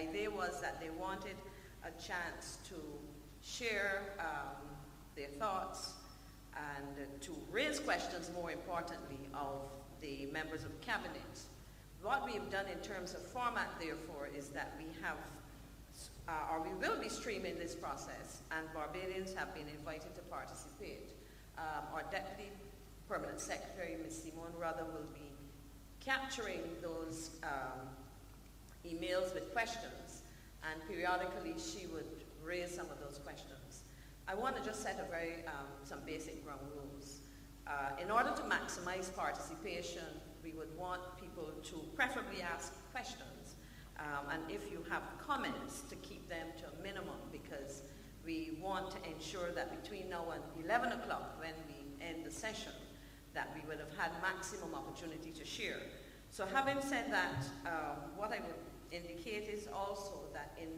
idea was that they wanted a chance to share their thoughts and to raise questions, more importantly, of the members of cabinet. What we have done in terms of format, therefore, is that we have, or we will be streaming this process, and Barbadians have been invited to participate. Our Deputy Permanent Secretary, Ms. Simone Ruther, will be capturing those emails with questions, and periodically she would raise some of those questions. I want to just set a some basic ground rules. In order to maximize participation, we would want people to preferably ask questions, and if you have comments, to keep them to a minimum, because we want to ensure that between now and 11 o'clock, when we end the session, that we would have had maximum opportunity to share. So having said that, what I would indicate is also that in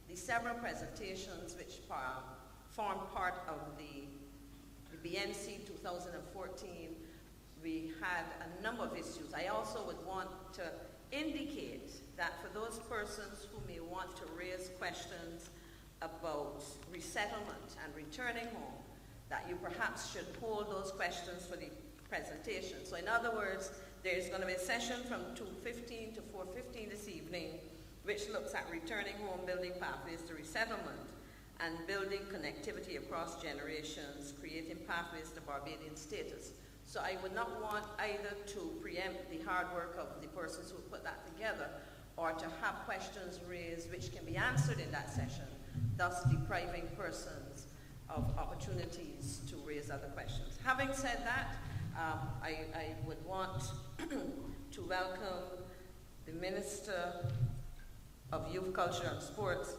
the several presentations which form part of the BNC 2014, we had a number of issues. I also would want to indicate that for those persons who may want to raise questions about resettlement and returning home, that you perhaps should hold those questions for the presentation. So in other words, there's going to be a session from 2:15 to 4:15 this evening, which looks at returning home, building pathways to resettlement, and building connectivity across generations, creating pathways to Barbadian status. So I would not want either to preempt the hard work of the persons who put that together, or to have questions raised which can be answered in that session, thus depriving persons of opportunities to raise other questions. Having said that, I would want to welcome the Minister of Youth, Culture and Sports,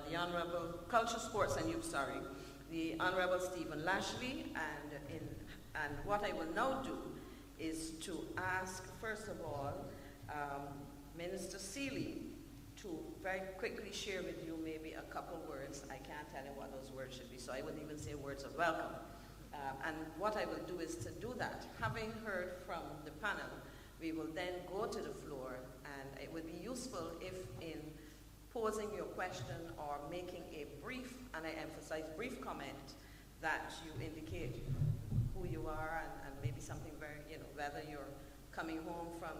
the Honorable Culture, Sports and Youth, the Honorable Stephen Lashley, and what I will now do is to ask, first of all, Minister Seeley to very quickly share with you maybe a couple words. I can't tell you what those words should be, so I wouldn't even say words of welcome. And what I will do is to do that. Having heard from the panel, we will then go to the floor, and it would be useful if in posing your question or making a brief, and I emphasize brief comment, that you indicate who you are and maybe something very, whether you're coming home from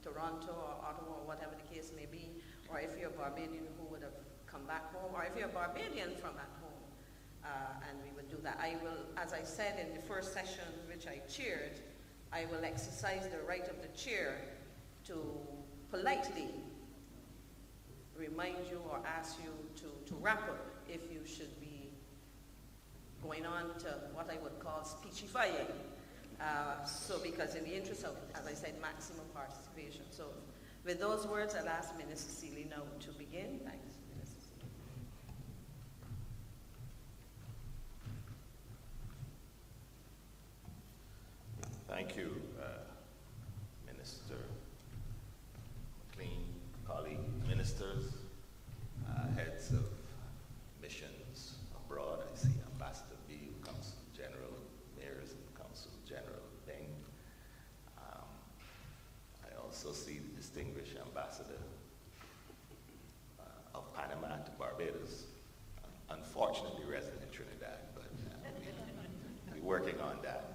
Toronto or Ottawa or whatever the case may be, or if you're a Barbadian who would have come back home, or if you're a Barbadian from at home. And we would do that. I will, as I said in the first session which I chaired, I will exercise the right of the chair to politely remind you or ask you to wrap up if you should be going on to what I would call speechifying. So because in the interest of, as I said, maximum participation. So with those words, I'll ask Minister Seeley now to begin. Thanks. Thank you, Minister McLean, colleague ministers, heads of missions abroad. I see Ambassador Beale, Consul General, Mayors and Consul General Deng. I also see the distinguished Ambassador of Panama to Barbados, unfortunately resident in Trinidad, but we're working on that.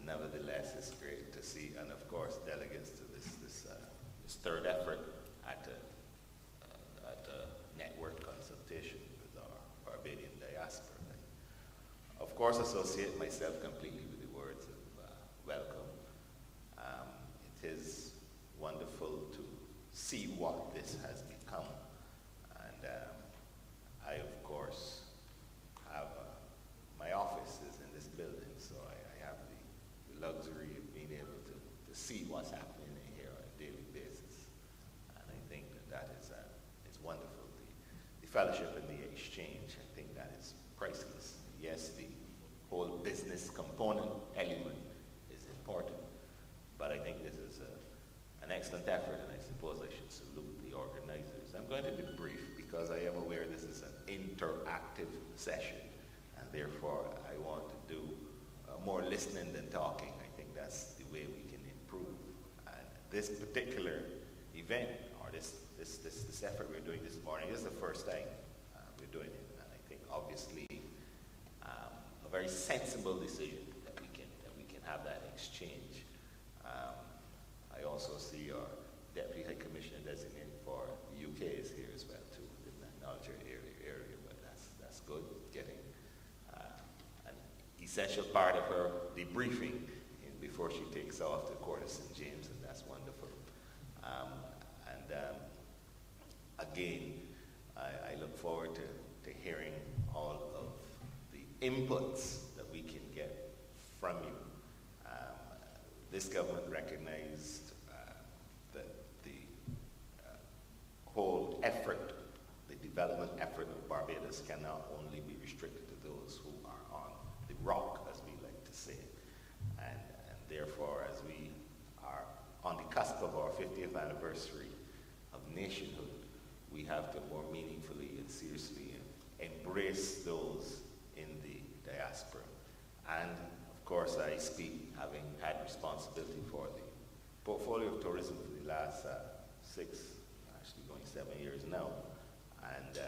Nevertheless, it's great to see, and of course, delegates to this third effort at a network consultation with our Barbadian Diaspora. Of course, associate myself completely with the words of welcome. It is wonderful to see what this has become, and I, of course, have my office is in this building, so I have the luxury of being able to see what's happening in here on a daily basis. And I think that is wonderful. The fellowship and the exchange, I think that is priceless. Yes, the whole business component element is important, but I think this is an excellent effort, and I suppose I should salute the organizers. I'm going to be brief because I am aware this is an interactive session, and therefore I want to do more listening than talking. I think that's the way we can improve. And this particular event, or this effort we're doing this morning. This is the first time we're doing it, and I think obviously a very sensible decision that we can have that exchange. I also see our Deputy High Commissioner designate for the UK is here as well too. Didn't acknowledge her area, but that's good. Getting an essential part of her debriefing before she takes off to Court of St. James, and that's wonderful. Again, I look forward to hearing all of the inputs that we can get from you. This government recognized that the whole effort, the development effort of Barbados cannot only be restricted to those who are on the rock, as we like to say. And therefore, as we are on the cusp of our 50th anniversary of nationhood, we have to more meaningfully and seriously embrace those in the diaspora. And of course, I speak having had responsibility for the portfolio of tourism for the last 6, actually going 7 years now. And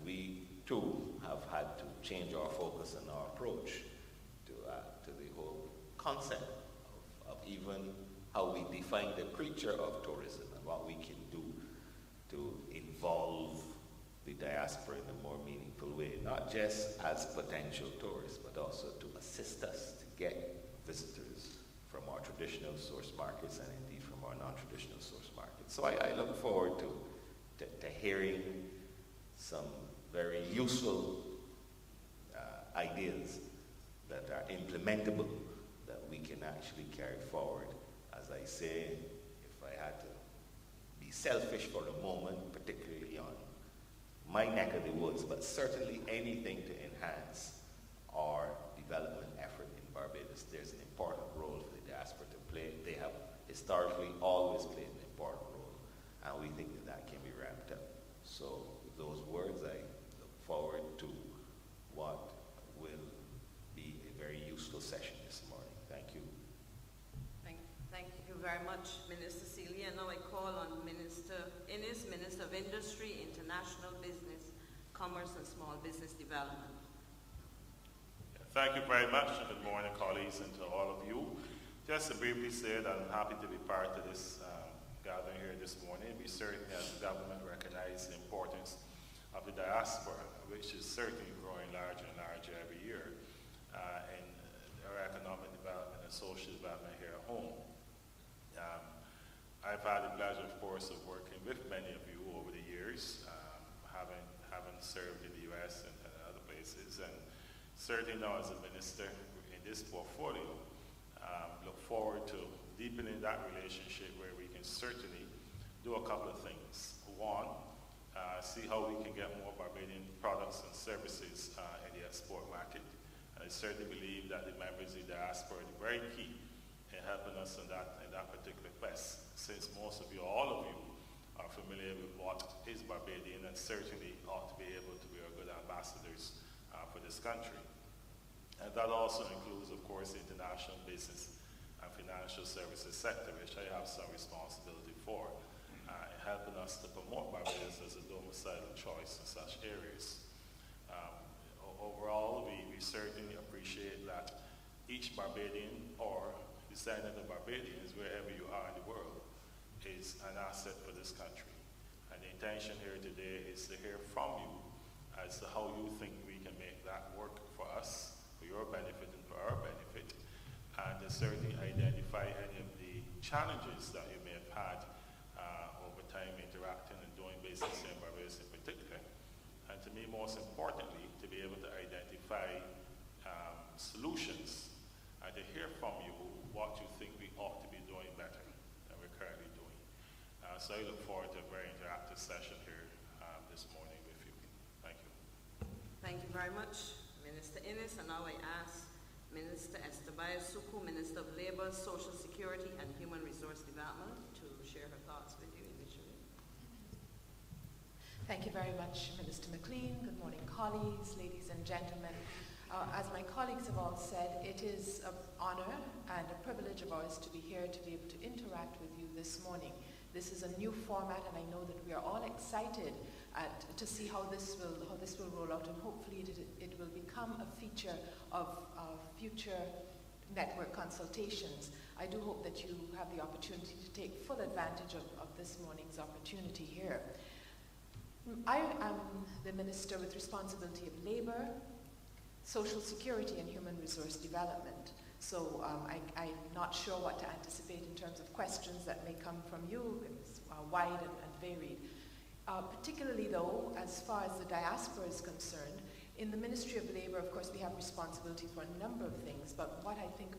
we too have had to change our focus and our approach to the whole concept of even how we define the creature of tourism and what we can do to involve the diaspora in a more meaningful way, not just as potential tourists, but also to assist us to get visitors from our traditional source markets and indeed from our non-traditional source markets. So I look forward to hearing some very useful ideas that are implementable, that we can actually carry forward. As I say, if I had to be selfish for a moment, particularly on my neck of the woods, but certainly anything to enhance our development effort in Barbados. There's an important role for the diaspora to play. They have historically always played an important role, and we think that can be ramped up. So with those words, I look forward to what will be a very useful session this morning. Thank you. Thank you very much, Minister Celia. Now I call on Minister Innes, Minister of Industry, International Business, Commerce and Small Business Development. Thank you very much, and good morning, colleagues, and to all of you. Just to briefly say that I'm happy to be part of this gathering here this morning. We certainly, as a government, recognize the importance of the diaspora, which is certainly growing larger and larger every year in our economic development and social development here at home. I've had the pleasure, of course, of working with many of you over the years, having served in the U.S. and other places, and certainly now as a minister in this portfolio, look forward to deepening that relationship where we can certainly do a couple of things. One, see how we can get more Barbadian products and services in the export market. I certainly believe that the members of the diaspora are very key in helping us in that particular quest, since most of you, all of you, are familiar with what is Barbadian and certainly ought to be able to be our good ambassadors for this country. And that also includes, of course, the international business and financial services sector, which I have some responsibility for, in helping us to promote Barbados as a domicile of choice in such areas. Overall, we certainly appreciate that each Barbadian or descendant of Barbadians, wherever you are in the world, is an asset for this country. And the intention here today is to hear from you as to how you think we can make that work for us, for your benefit and for our benefit, and to certainly identify any of the challenges that you may have had over time interacting and doing business in Barbados in particular. And to me, most importantly, to be able to identify solutions and to hear from you what you think we ought to be doing better than we're currently doing. So I look forward to a very interactive session here this morning with you. Thank you. Thank you very much, Minister Innes. And now I ask Minister Estebaez Suku, Minister of Labor, Social Security and Human Resource Development, to share her thoughts with you initially. Thank you very much, Minister McLean. Good morning, colleagues, ladies and gentlemen. As my colleagues have all said, it is an honor and a privilege of ours to be here to be able to interact with you this morning. This is a new format, and I know that we are all excited to see how this will roll out, and hopefully it will become a feature of future network consultations. I do hope that you have the opportunity to take full advantage of this morning's opportunity here. I am the Minister with responsibility of Labour, Social Security and Human Resource Development. So I'm not sure what to anticipate in terms of questions that may come from you. It's wide and varied. Particularly though, as far as the diaspora is concerned, in the Ministry of Labour, of course, we have responsibility for a number of things, but what I think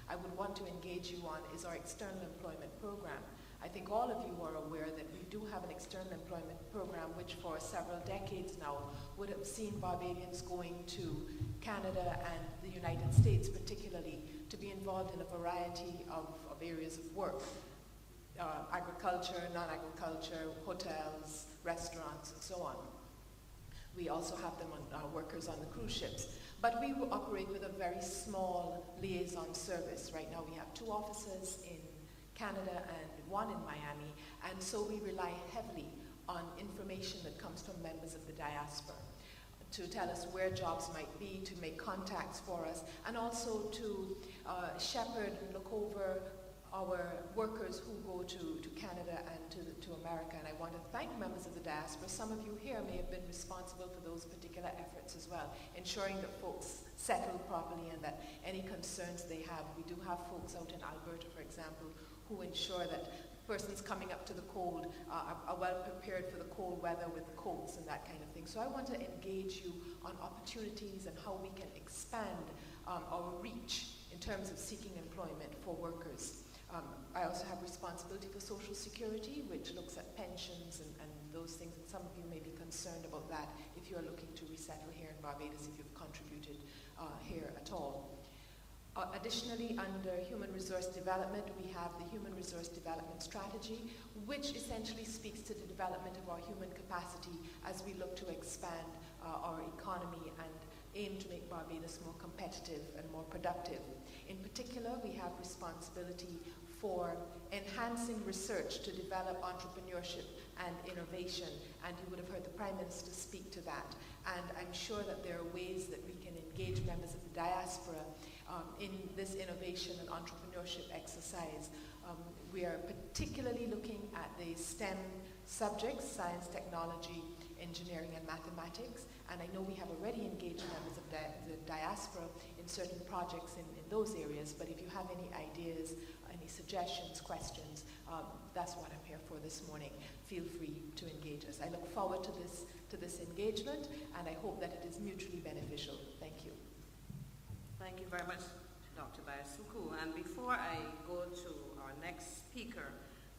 I would want to engage you on is our external employment program. I think all of you are aware that we do have an external employment program which for several decades now would have seen Barbadians going to Canada and the United States particularly to be involved in a variety of areas of work. Agriculture, non-agriculture, hotels, restaurants, and so on. We also have them on workers on the cruise ships. But we will operate with a very small liaison service. Right now we have 2 offices in Canada and 1 in Miami, and so we rely heavily on information that comes from members of the diaspora to tell us where jobs might be, to make contacts for us, and also to shepherd and look over our workers who go to Canada and to America. And I want to thank members of the diaspora. Some of you here may have been responsible for those particular efforts as well, ensuring that folks settle properly and that any concerns they have. We do have folks out in Alberta, for example, who ensure that persons coming up to the cold are well prepared for the cold weather with coats and that kind of thing. So I want to engage you on opportunities and how we can expand our reach in terms of seeking employment for workers. I also have responsibility for Social Security, which looks at pensions and those things, and some of you may be concerned about that if you are looking to resettle here in Barbados, if you've contributed here at all. Additionally, under Human Resource Development, we have the Human Resource Development Strategy, which essentially speaks to the development of our human capacity as we look to expand our economy and aim to make Barbados more competitive and more productive. In particular, we have responsibility for enhancing research to develop entrepreneurship and innovation, and you would have heard the Prime Minister speak to that. And I'm sure that there are ways that we can engage members of the diaspora in this innovation and entrepreneurship exercise. We are particularly looking at the STEM subjects, science, technology, engineering, and mathematics, and I know we have already engaged members of the diaspora in certain projects in those areas, but if you have any ideas, any suggestions, questions, that's what I'm here for this morning. Feel free to engage us. I look forward to this engagement, and I hope that it is mutually beneficial. Thank you. Thank you very much, Dr. Bayasuku. And before I go to our next speaker,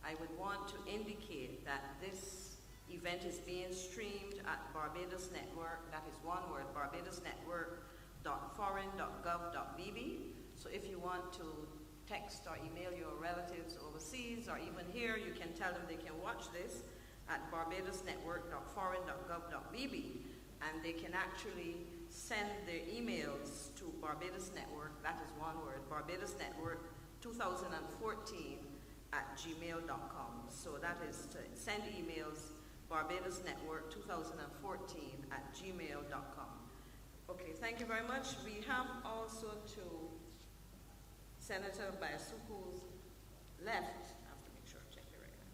I would want to indicate that this event is being streamed at Barbados Network, that is one word, barbadosnetwork.foreign.gov.bb. So if you want to text or email your relatives overseas or even here, you can tell them they can watch this at barbadosnetwork.foreign.gov.bb, and they can actually send their emails to Barbados Network, that is one word, barbadosnetwork2014@gmail.com. So that is to send emails, barbadosnetwork2014@gmail.com. Okay, thank you very much. We have also to Senator Bayasuku's left, I have to make sure I check the record,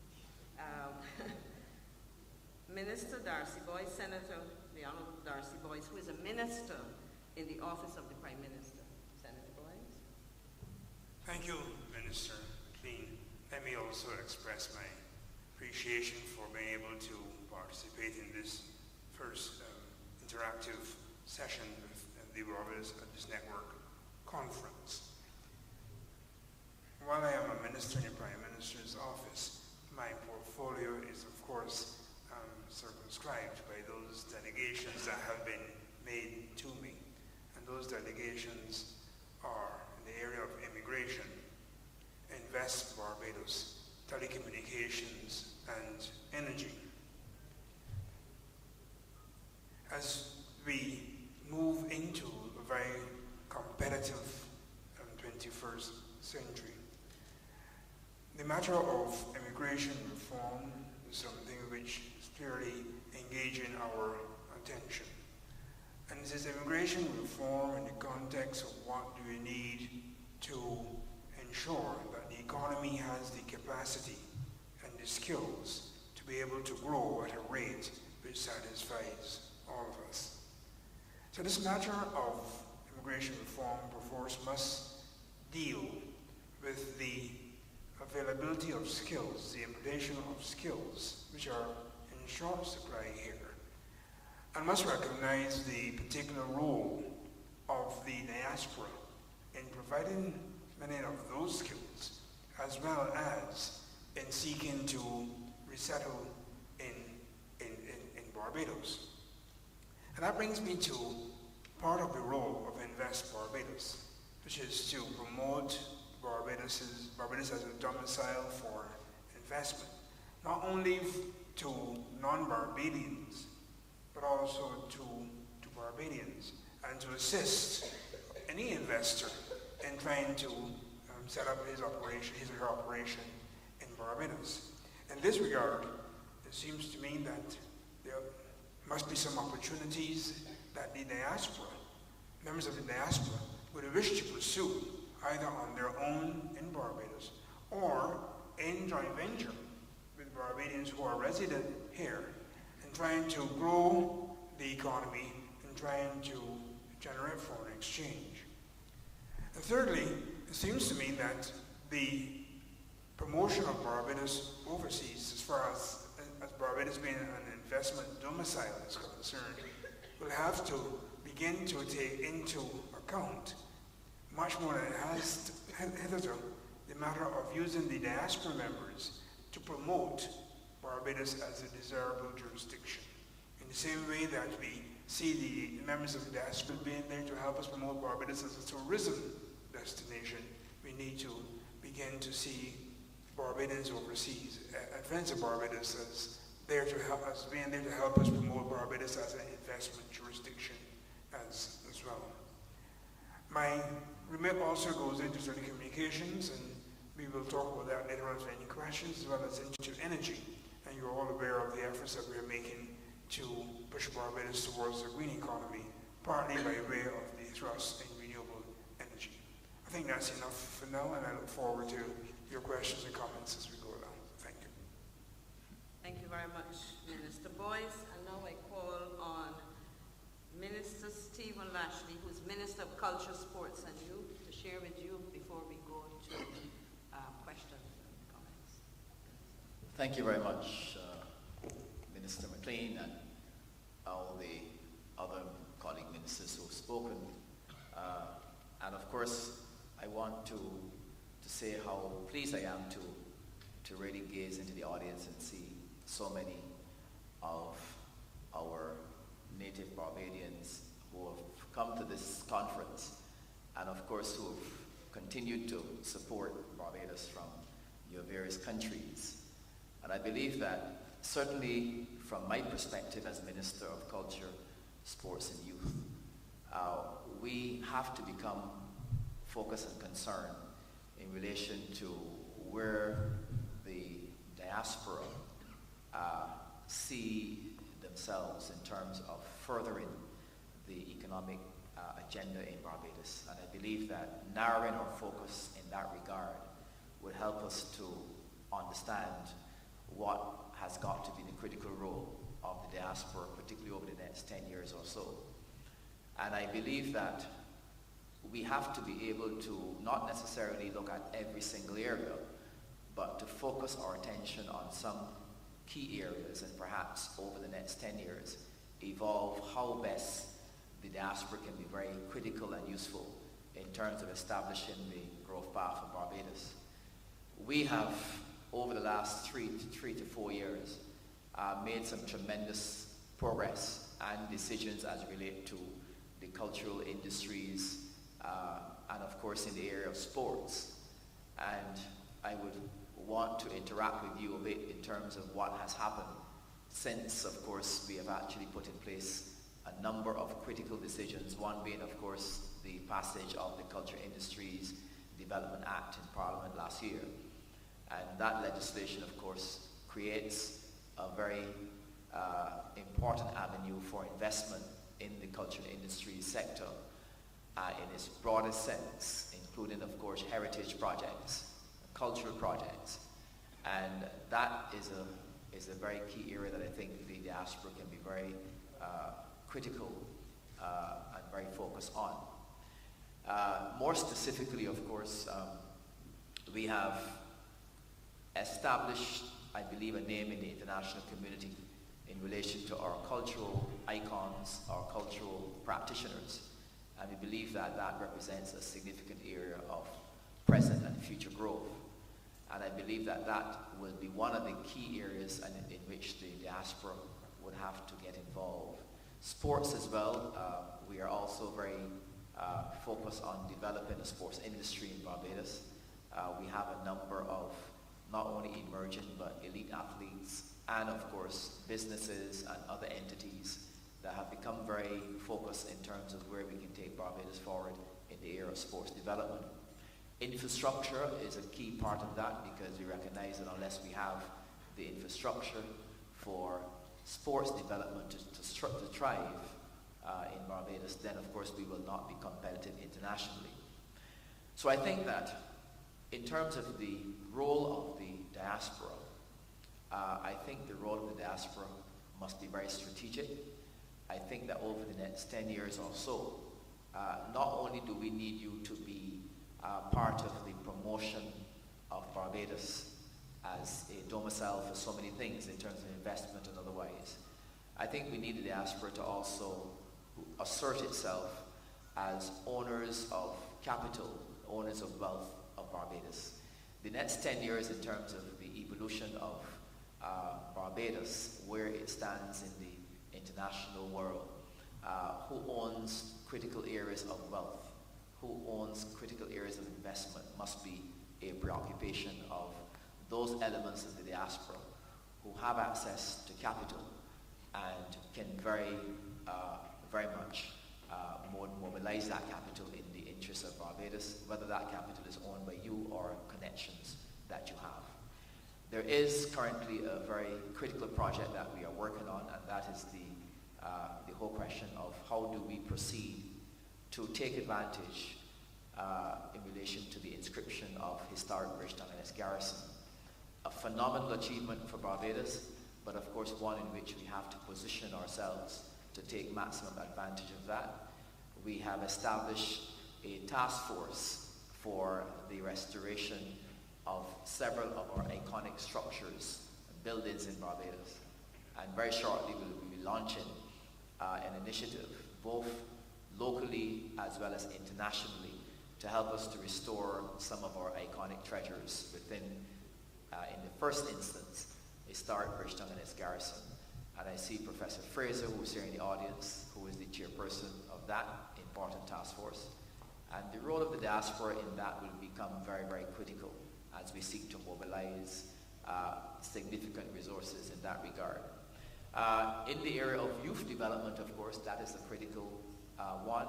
Minister Darcy Boyce, Senator, the Honorable Darcy Boyce, who is a minister in the Office of the Prime Minister. Senator Boyce. Thank you, Minister McLean. Let me also express my appreciation for being able to participate in this first interactive session with the Barbados Network Conference. While I am a minister in the Prime Minister's office, my portfolio is, of course, circumscribed by those delegations that have been made to me. And those delegations are in the area of immigration, Invest Barbados, telecommunications, and energy. As we move into a very competitive 21st century, the matter of immigration reform is something which is clearly engaging our attention. And this is immigration reform in the context of what do we need to ensure that the economy has the capacity and the skills to be able to grow at a rate which satisfies all of us. So this matter of immigration reform, perforce, must deal with the availability of skills, the importation of skills, which are in short supply here, and must recognize the particular role of the diaspora in providing many of those skills, as well as in seeking to resettle in Barbados. And that brings me to part of the role of Invest Barbados, which is to promote Barbados as a domicile for investment, not only to non-Barbadians, but also to Barbadians, and to assist any investor in trying to set up his or her operation in Barbados. In this regard, it seems to me that there must be some opportunities that the diaspora, members of the diaspora, would wish to pursue either on their own in Barbados or in joint venture with Barbadians who are resident here and trying to grow the economy and trying to generate foreign exchange. And thirdly, it seems to me that the promotion of Barbados overseas, as far as Barbados being an investment domicile is concerned, will have to begin to take into account much more than it has hitherto the matter of using the diaspora members to promote Barbados as a desirable jurisdiction. In the same way that we see the members of the diaspora being there to help us promote Barbados as a tourism destination, we need to begin to see Barbadians overseas, friends of Barbados, as there to help us, being there to help us promote Barbados as an investment jurisdiction as well. My remit also goes into telecommunications, and we will talk about that later on if any questions, as well as into energy. And you're all aware of the efforts that we're making to push Barbados towards the green economy, partly by way of the thrust in renewable energy. I think that's enough for now, and I look forward to your questions and comments as we go along. Thank you. Thank you very much, Minister Boyce. And now I call on Minister Stephen Lashley, who's Minister of Culture, Sports and Youth, to share with you before we go to questions and comments. Thank you very much, Minister McLean, and all the other colleague ministers who have spoken. And of course, I want to say how pleased I am to really gaze into the audience and see so many of our native Barbadians who have come to this conference, and of course who have continued to support Barbados from your various countries. And I believe that certainly from my perspective as Minister of Culture, Sports and Youth, we have to become focused and concerned in relation to where the diaspora see themselves in terms of furthering the economic agenda in Barbados. And I believe that narrowing our focus in that regard would help us to understand what has got to be the critical role of the diaspora, particularly over the next 10 years or so. And I believe that we have to be able to not necessarily look at every single area, but to focus our attention on some key areas, and perhaps over the next 10 years, evolve how best the diaspora can be very critical and useful in terms of establishing the growth path of Barbados. We have, over the last three to 4 years, made some tremendous progress and decisions as relate to the cultural industries, and of course in the area of sports. And I would want to interact with you a bit in terms of what has happened since, of course, we have actually put in place a number of critical decisions, one being, of course, the passage of the Culture Industries Development Act in Parliament last year. And that legislation, of course, creates a very important avenue for investment in the cultural industry sector in its broadest sense, including, of course, heritage projects, cultural projects. And that is a very key area that I think the diaspora can be very critical and very focused on. More specifically, of course, we have established, I believe, a name in the international community in relation to our cultural icons, our cultural practitioners. And we believe that that represents a significant area of present and future growth. And I believe that that will be one of the key areas in which the diaspora would have to get involved. Sports as well. We are also very focused on developing the sports industry in Barbados. We have a number of not only emerging but elite athletes and, of course, businesses and other entities that have become very focused in terms of where we can take Barbados forward in the area of sports development. Infrastructure is a key part of that because we recognize that unless we have the infrastructure for sports development to thrive in Barbados, then of course we will not be competitive internationally. So I think that in terms of the role of the diaspora, I think the role of the diaspora must be very strategic. I think that over the next 10 years or so, not only do we need you to be part of the promotion of Barbados as a domicile for so many things in terms of investment and otherwise, I think we need the diaspora to also assert itself as owners of capital, owners of wealth of Barbados. The next 10 years in terms of the evolution of Barbados, where it stands in the international world, who owns critical areas of wealth, who owns critical areas of investment, must be a preoccupation of those elements of the diaspora who have access to capital and can very much mobilize that capital in the interest of Barbados, whether that capital is owned by you or connections that you have. There is currently a very critical project that we are working on, and that is the whole question of how do we proceed to take advantage in relation to the inscription of historic Bridgetown and its garrison. A phenomenal achievement for Barbados, but of course one in which we have to position ourselves to take maximum advantage of that. We have established a task force for the restoration of several of our iconic structures and buildings in Barbados. And very shortly we will be launching an initiative, both locally as well as internationally, to help us to restore some of our iconic treasures within, in the first instance, historic Bridgetown and its garrison. And I see Professor Fraser, who is here in the audience, who is the chairperson of that important task force. And the role of the diaspora in that will become very, very critical as we seek to mobilize significant resources in that regard. In the area of youth development, of course, that is a critical one,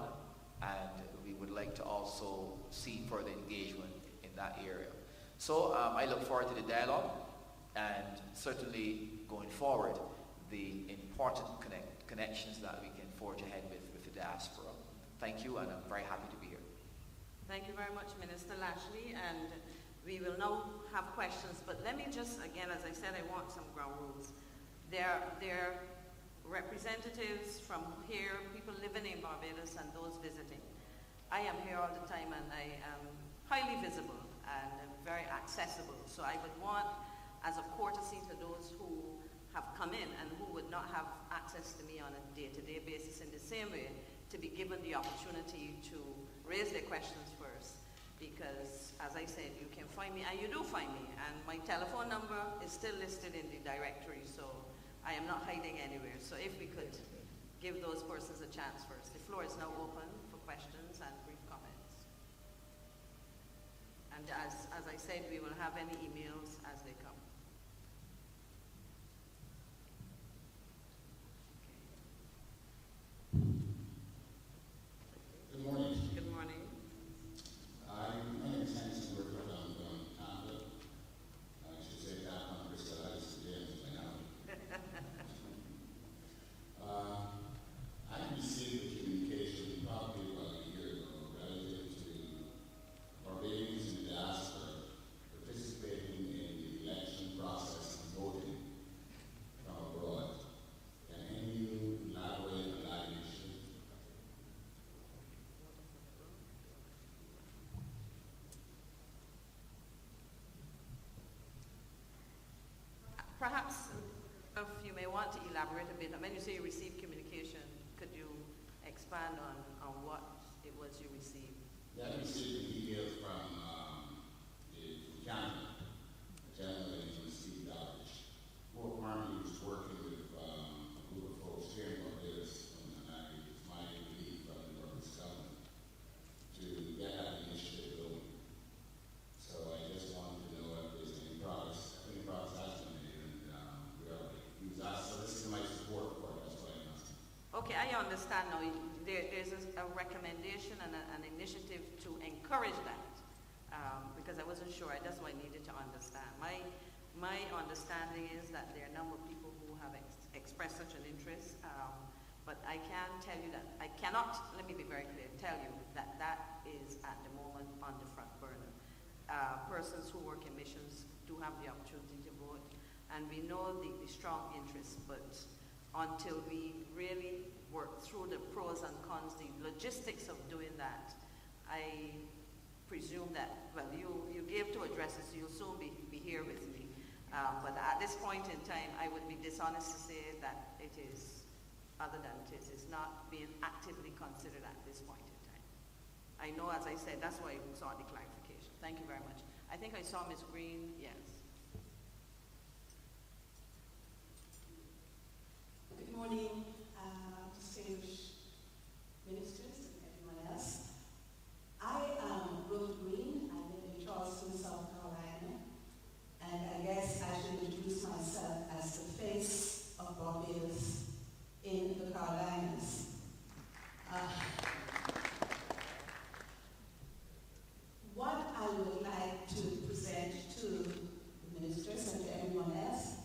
and we would like to also see further engagement in that area. So I look forward to the dialogue, and certainly going forward, the important connections that we can forge ahead with the diaspora. Thank you, and I'm very happy to be here. Thank you very much, Minister Lashley, and we will now have questions, but let me just, again, as I said, I want some ground rules. There are representatives from here, people living in Barbados and those visiting. I am here all the time and I am highly visible and very accessible, so I would want, as a courtesy to those who have come in and who would not have access to me on a day-to-day basis in the same way, to be given the opportunity to raise their questions first. Because, as I said, you can find me, and you do find me, and my telephone number is still listed in the directory, so I am not hiding anywhere. So if we could give those persons a chance first. The floor is now open for questions and brief comments. And as I said, we will have any emails as they come. Good morning. Good morning. My name is Henry Burkhardt. I'm from Canada. I should say that on Crystal Ice today. you may want to elaborate a bit. When you say you received communication, could you expand on what it was you received? Yeah, I received an email from Canada, a gentleman named Steve Dodge. More primarily, he was working with a group of folks here in Barbados, and it's my belief from the Barbados government to get that initiative going. So I just wanted to know if there's any progress. I think progress has been made, and he was asked, so this is my support for it, that's why I'm asking. Okay, I understand now. There's a recommendation and an initiative to encourage that, because I wasn't sure. That's why I needed to understand. My understanding is that there are a number of people who have expressed such an interest, but I can tell you that I cannot, let me be very clear, tell you that that is at the moment on the front burner. Persons who work in missions do have the opportunity to vote, and we know the strong interest, but until we really work through the pros and cons, the logistics of doing that, I presume that, well, you gave 2 addresses, so you'll soon be here with me. But at this point in time, I would be dishonest to say that it is, other than it is not being actively considered at this point in time. I know, as I said, that's why I saw the clarification. Thank you very much. I think I saw Ms. Green, yes. Good morning, distinguished ministers and everyone else. I am Rhoda Green. I live in Charleston, South Carolina, and I guess I should introduce myself as the face of Barbados in the Carolinas. What I would like to present to the ministers and to everyone else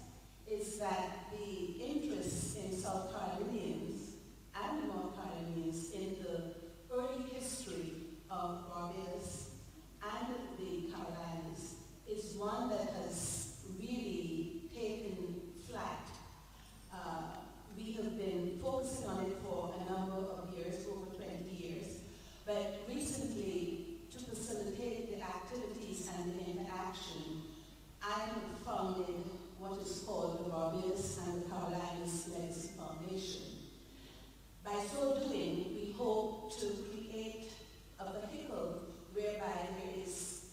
is that the interest in South Carolinians and North Carolinians in the early history of Barbados and the Carolinas is one that has really taken flight. We have been focusing on it for a number of years, over 20 years, but recently, to facilitate the activities and the interaction, I have founded what is called the Barbados and the Carolinas Legacy Foundation. By so doing, we hope to create a vehicle whereby there is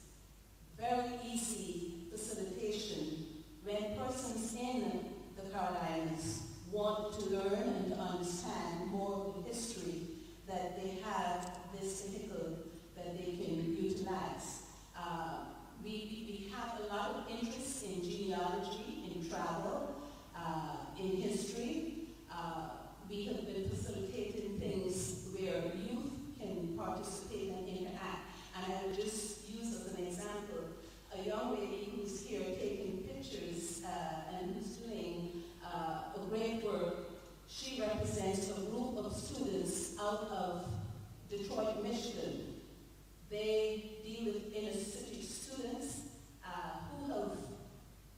very easy facilitation when persons in the Carolinas want to learn and to understand more of the history, that they have this vehicle that they can utilize. We have a lot of interest in genealogy, in travel, in history. We have been facilitating things where youth can participate and interact. And I will just use as an example a young lady who's here taking pictures and who's doing a great work. She represents a group of students out of Detroit, Michigan. They deal with inner city students who have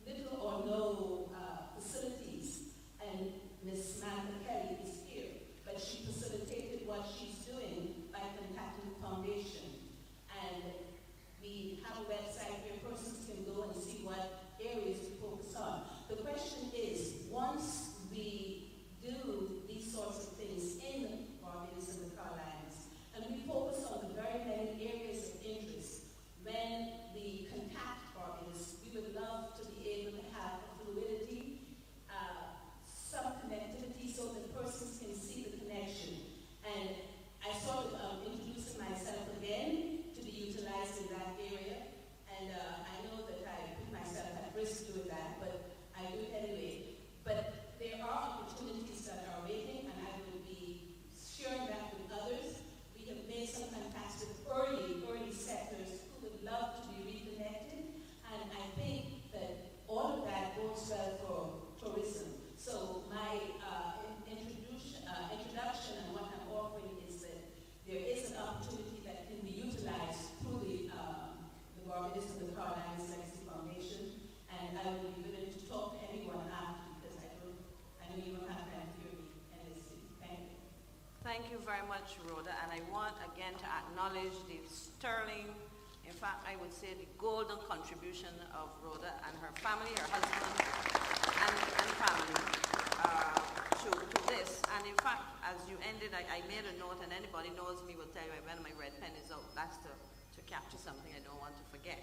little or no facilities. And Ms. Samantha Kelly is here, but she facilitated what she's doing by contacting the foundation. And we have a website where persons can go and see what areas to focus on. The question is, once we do these sorts of things in Barbados and the Carolinas, and we focus on the very many areas of interest, when we contact Barbados, we would love to be able to have a fluidity, some connectivity so that persons can see the connection. And I sort of introducing myself again to be utilized in that area. And I know that I put myself at risk doing that, but I do it anyway. But there are opportunities that are waiting, and I will be sharing that with others. We have made some contacts with early settlers who would love to be reconnected, and I think that all of that bodes well for tourism. So my introduction and what I'm offering is that there is an opportunity that can be utilized through the Barbados and the Carolinas Legacy Foundation, and I will be willing to talk to anyone after, because I know you don't have time to hear me endlessly. Thank you. Thank you very much, Rhoda, and I want again to acknowledge the sterling, in fact, I would say the golden contribution of Rhoda and her family, her husband, and family to this. And in fact, as you ended, I made a note, and anybody knows me will tell you when my red pen is out, that's to capture something I don't want to forget.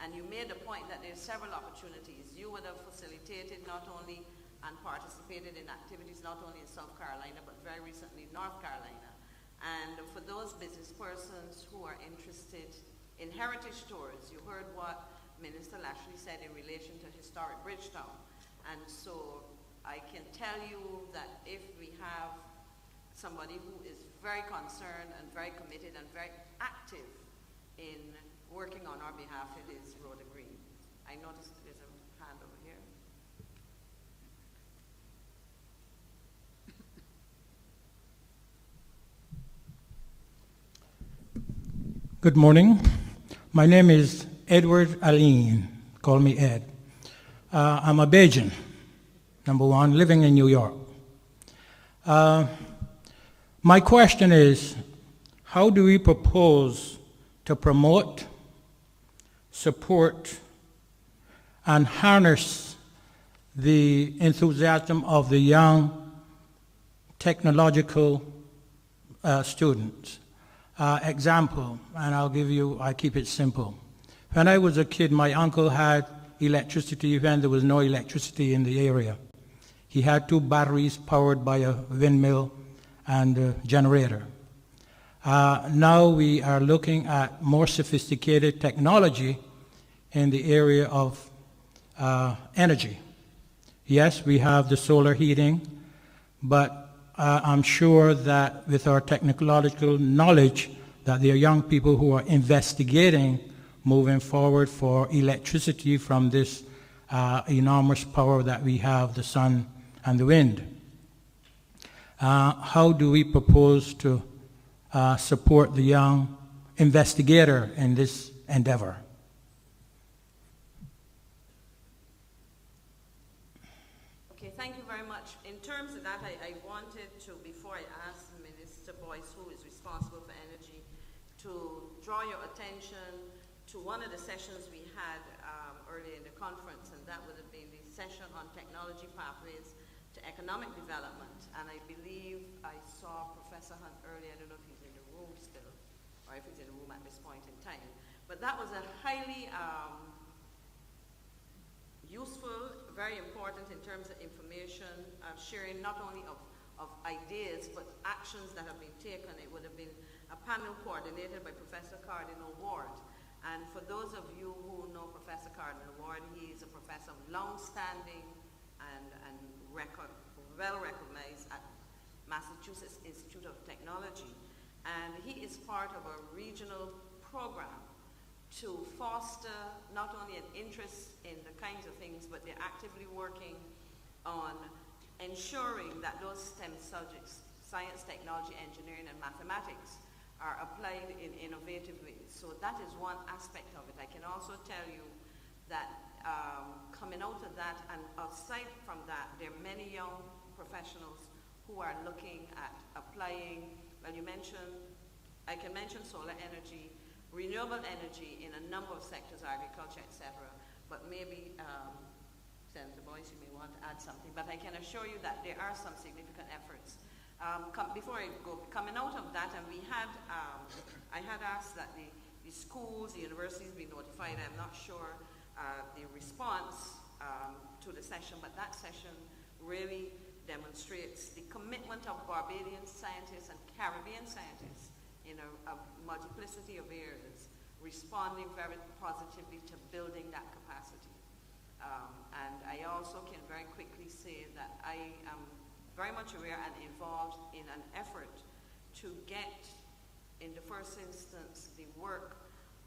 And you made a point that there's several opportunities. You would have facilitated not only and participated in activities not only in South Carolina, but very recently North Carolina. And for those business persons who are interested in heritage tours, you heard what Minister Lashley said in relation to historic Bridgetown. And so I can tell you that if we have somebody who is very concerned and very committed and very active in working on our behalf, it is Rhoda Green. I noticed there's a hand over here. Good morning. My name is Edward Aline. Call me Ed. I'm a Bajan, number one, living in New York. My question is, how do we propose to promote, support, and harness the enthusiasm of the young technological students? Example, and I keep it simple. When I was a kid, my uncle had electricity when there was no electricity in the area. He had 2 batteries powered by a windmill and a generator. Now we are looking at more sophisticated technology in the area of energy. Yes, we have the solar heating, but I'm sure that with our technological knowledge that there are young people who are investigating moving forward for electricity from this enormous power that we have, the sun and the wind. How do we propose to support the young investigator in this endeavor? Okay, thank you very much. In terms of that, I wanted to, before I ask Minister Boyce, who is responsible for energy, to draw your attention to one of the sessions we had earlier in the conference, and that would have been the session on technology pathways to economic development. And I believe I saw Professor Hunt earlier. I don't know if he's in the room still, or if he's in the room at this point in time. But that was a highly useful, very important in terms of information, sharing not only of ideas, but actions that have been taken. It would have been a panel coordinated by Professor Cardinal Ward. And for those of you who know Professor Cardinal Ward, he is a professor of long-standing and well-recognized at Massachusetts Institute of Technology. And he is part of a regional program to foster not only an interest in the kinds of things, but they're actively working on ensuring that those STEM subjects, science, technology, engineering, and mathematics, are applied in innovative ways. So that is one aspect of it. I can also tell you that coming out of that, and aside from that, there are many young professionals who are looking at applying, well, I can mention solar energy, renewable energy in a number of sectors, agriculture, etc. But maybe, Senator Boyce, you may want to add something, but I can assure you that there are some significant efforts. Before I go, coming out of that, and I had asked that the schools, the universities be notified. I'm not sure the response to the session, but that session really demonstrates the commitment of Barbadian scientists and Caribbean scientists in a multiplicity of areas, responding very positively to building that capacity. And I also can very quickly say that I am very much aware and involved in an effort to get, in the first instance, the work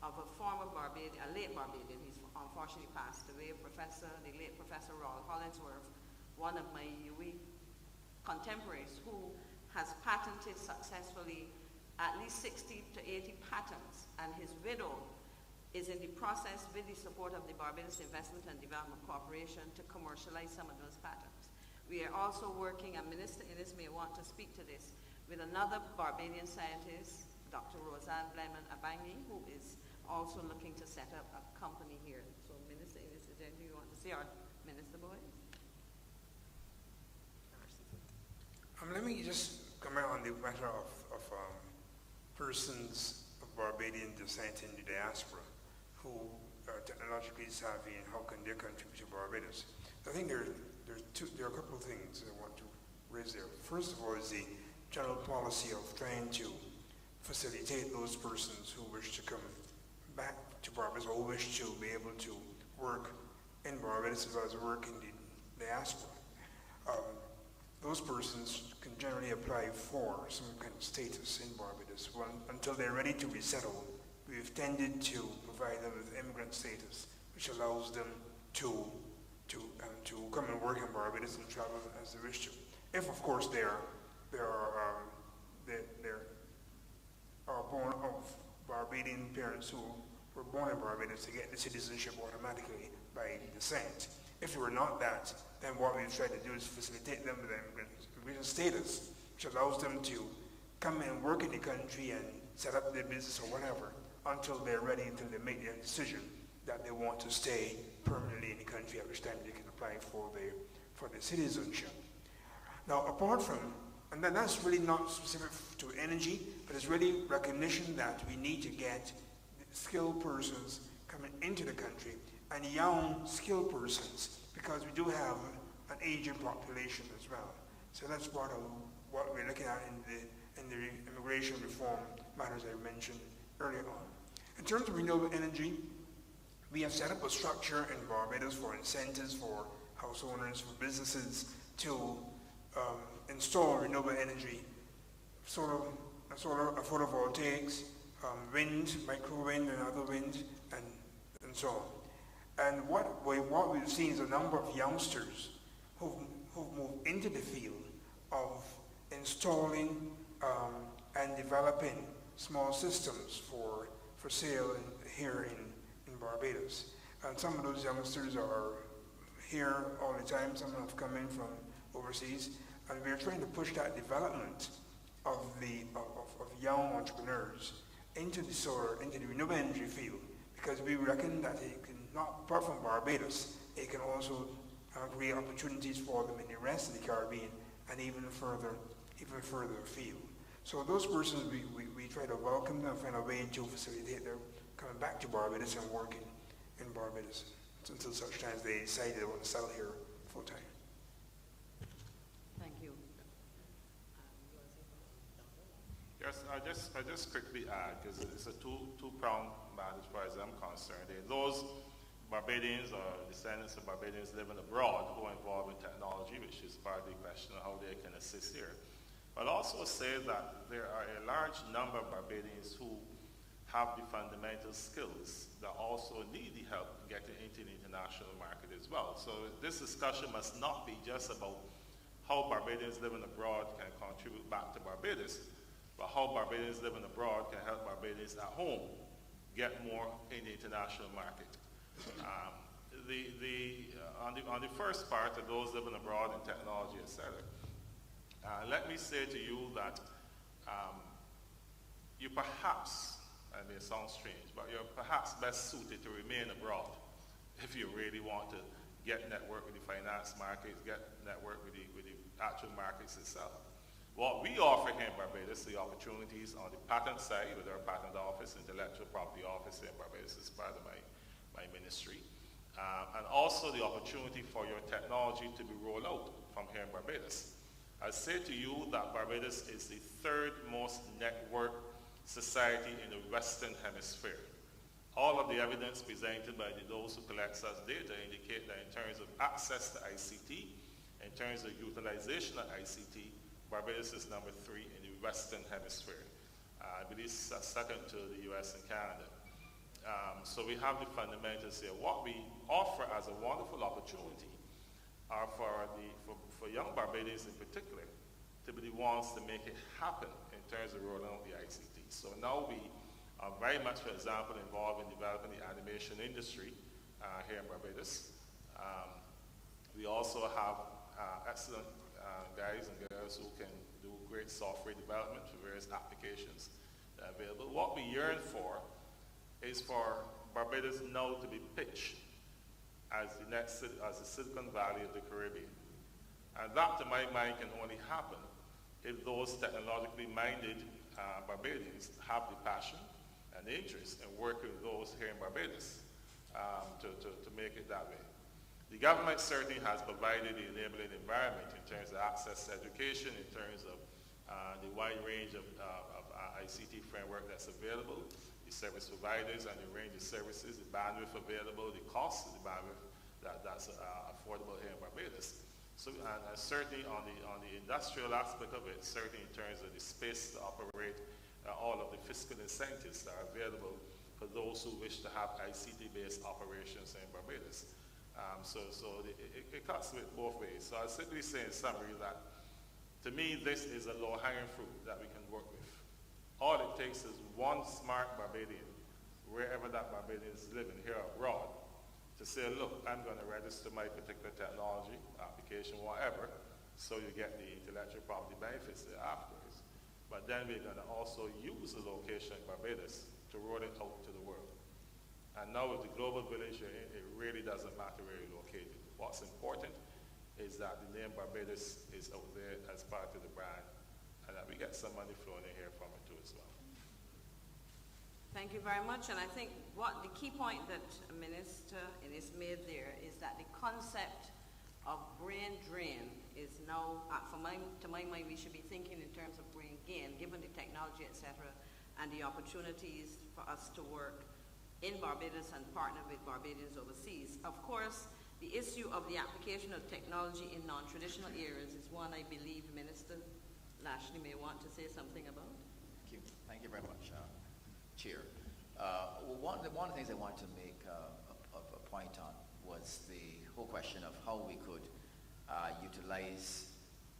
of a former Barbadian, a late Barbadian, he's unfortunately passed away, the late Professor Rawle Hollingsworth, one of my UE contemporaries, who has patented successfully at least 60 to 80 patents, and his widow is in the process, with the support of the Barbados Investment and Development Corporation, to commercialize some of those patents. We are also working, and Minister Innes may want to speak to this, with another Barbadian scientist, Dr. Roseanne Bleman-Abangi, who is also looking to set up a company here. So Minister Innes, is there anything you want to say, or Minister Boyce? me just comment on the matter of persons of Barbadian descent in the diaspora who are technologically savvy and how can they contribute to Barbados. I think there are a couple of things I want to raise there. First of all is the general policy of trying to facilitate those persons who wish to come back to Barbados or wish to be able to work in Barbados as well as work in the diaspora. Those persons can generally apply for some kind of status in Barbados. Well, until they're ready to resettle, we've tended to provide them with immigrant status, which allows them to come and work in Barbados and travel as they wish to. If, of course, they are born of Barbadian parents who were born in Barbados, to get the citizenship automatically by descent. If they were not that, then what we've tried to do is facilitate them with immigration status, which allows them to come and work in the country and set up their business or whatever until they're ready, until they make their decision that they want to stay permanently in the country, at which time they can apply for their citizenship. Now, apart from, and then that's really not specific to energy, but it's really recognition that we need to get skilled persons coming into the country and young skilled persons, because we do have an aging population as well. So that's part of what we're looking at in the immigration reform matters I mentioned earlier on. In terms of renewable energy, we have set up a structure in Barbados for incentives for house owners, for businesses to install renewable energy, solar photovoltaics, wind, micro-wind and other wind, and so on. And what we've seen is a number of youngsters who've moved into the field of installing and developing small systems for sale here in Barbados. And some of those youngsters are here all the time. Some have come in from overseas. And we're trying to push that development of young entrepreneurs into the renewable energy field, because we reckon that it can, not apart from Barbados, it can also create opportunities for them in the rest of the Caribbean and even further afield. So those persons, we try to welcome them and find a way to facilitate their coming back to Barbados and working in Barbados until such time as they decide they want to settle here full time. Thank you. Yes, I just quickly add, because it's a two-pronged matter as far as I'm concerned. There are those Barbadians or descendants of Barbadians living abroad who are involved in technology, which is part of the question of how they can assist here. But also say that there are a large number of Barbadians who have the fundamental skills that also need the help getting into the international market as well. So this discussion must not be just about how Barbadians living abroad can contribute back to Barbados, but how Barbadians living abroad can help Barbadians at home get more in the international market. On the first part of those living abroad in technology, etc., let me say to you that you perhaps, I mean it sounds strange, but you're perhaps best suited to remain abroad if you really want to get network with the finance markets, get network with the actual markets itself. What we offer here in Barbados, the opportunities on the patent side with our patent office, intellectual property office in Barbados is part of my ministry. And also the opportunity for your technology to be rolled out from here in Barbados. I say to you that Barbados is the third most networked society in the Western Hemisphere. All of the evidence presented by those who collect such data indicate that in terms of access to ICT, in terms of utilization of ICT, Barbados is number 3 in the Western Hemisphere. I believe second to the US and Canada. So we have the fundamentals here. What we offer as a wonderful opportunity are for young Barbadians in particular to be the ones to make it happen in terms of rolling out the ICT. So now we are very much, for example, involved in developing the animation industry here in Barbados. We also have excellent guys and girls who can do great software development for various applications that are available. What we yearn for is for Barbados now to be pitched as the Silicon Valley of the Caribbean. And that, to my mind, can only happen if those technologically minded Barbadians have the passion and the interest in working with those here in Barbados to make it that way. The government certainly has provided the enabling environment in terms of access to education, in terms of the wide range of ICT framework that's available, the service providers and the range of services, the bandwidth available, the cost of the bandwidth that's affordable here in Barbados. So, and certainly on the industrial aspect of it, certainly in terms of the space to operate, all of the fiscal incentives that are available for those who wish to have ICT-based operations in Barbados. So it cuts with both ways. So I'll simply say in summary that, to me, this is a low-hanging fruit that we can work with. All it takes is one smart Barbadian, wherever that Barbadian is living, here or abroad, to say, look, I'm going to register my particular technology, application, whatever, so you get the intellectual property benefits there afterwards. But then we're going to also use the location in Barbados to roll it out to the world. And now with the global village you're in, it really doesn't matter where you're located. What's important is that the name Barbados is out there as part of the brand, and that we get some money flowing in here from it too as well. Thank you very much. And I think what the key point that the Minister is made there is that the concept of brain drain is now, to my mind, we should be thinking in terms of brain gain, given the technology, etc., and the opportunities for us to work in Barbados and partner with Barbadians overseas. Of course, the issue of the application of technology in non-traditional areas is one I believe Minister Lashley may want to say something about. Thank you very much, Chair. One of the things I wanted to make a point on was the whole question of how we could utilize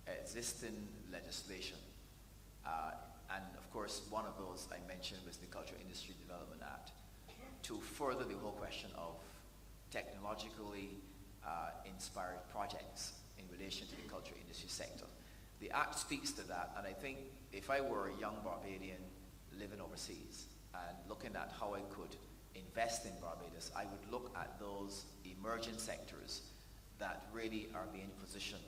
existing legislation. And of course, one of those I mentioned was the Cultural Industry Development Act, to further the whole question of technologically inspired projects in relation to the cultural industry sector. The Act speaks to that, and I think if I were a young Barbadian living overseas and looking at how I could invest in Barbados, I would look at those emerging sectors that really are being positioned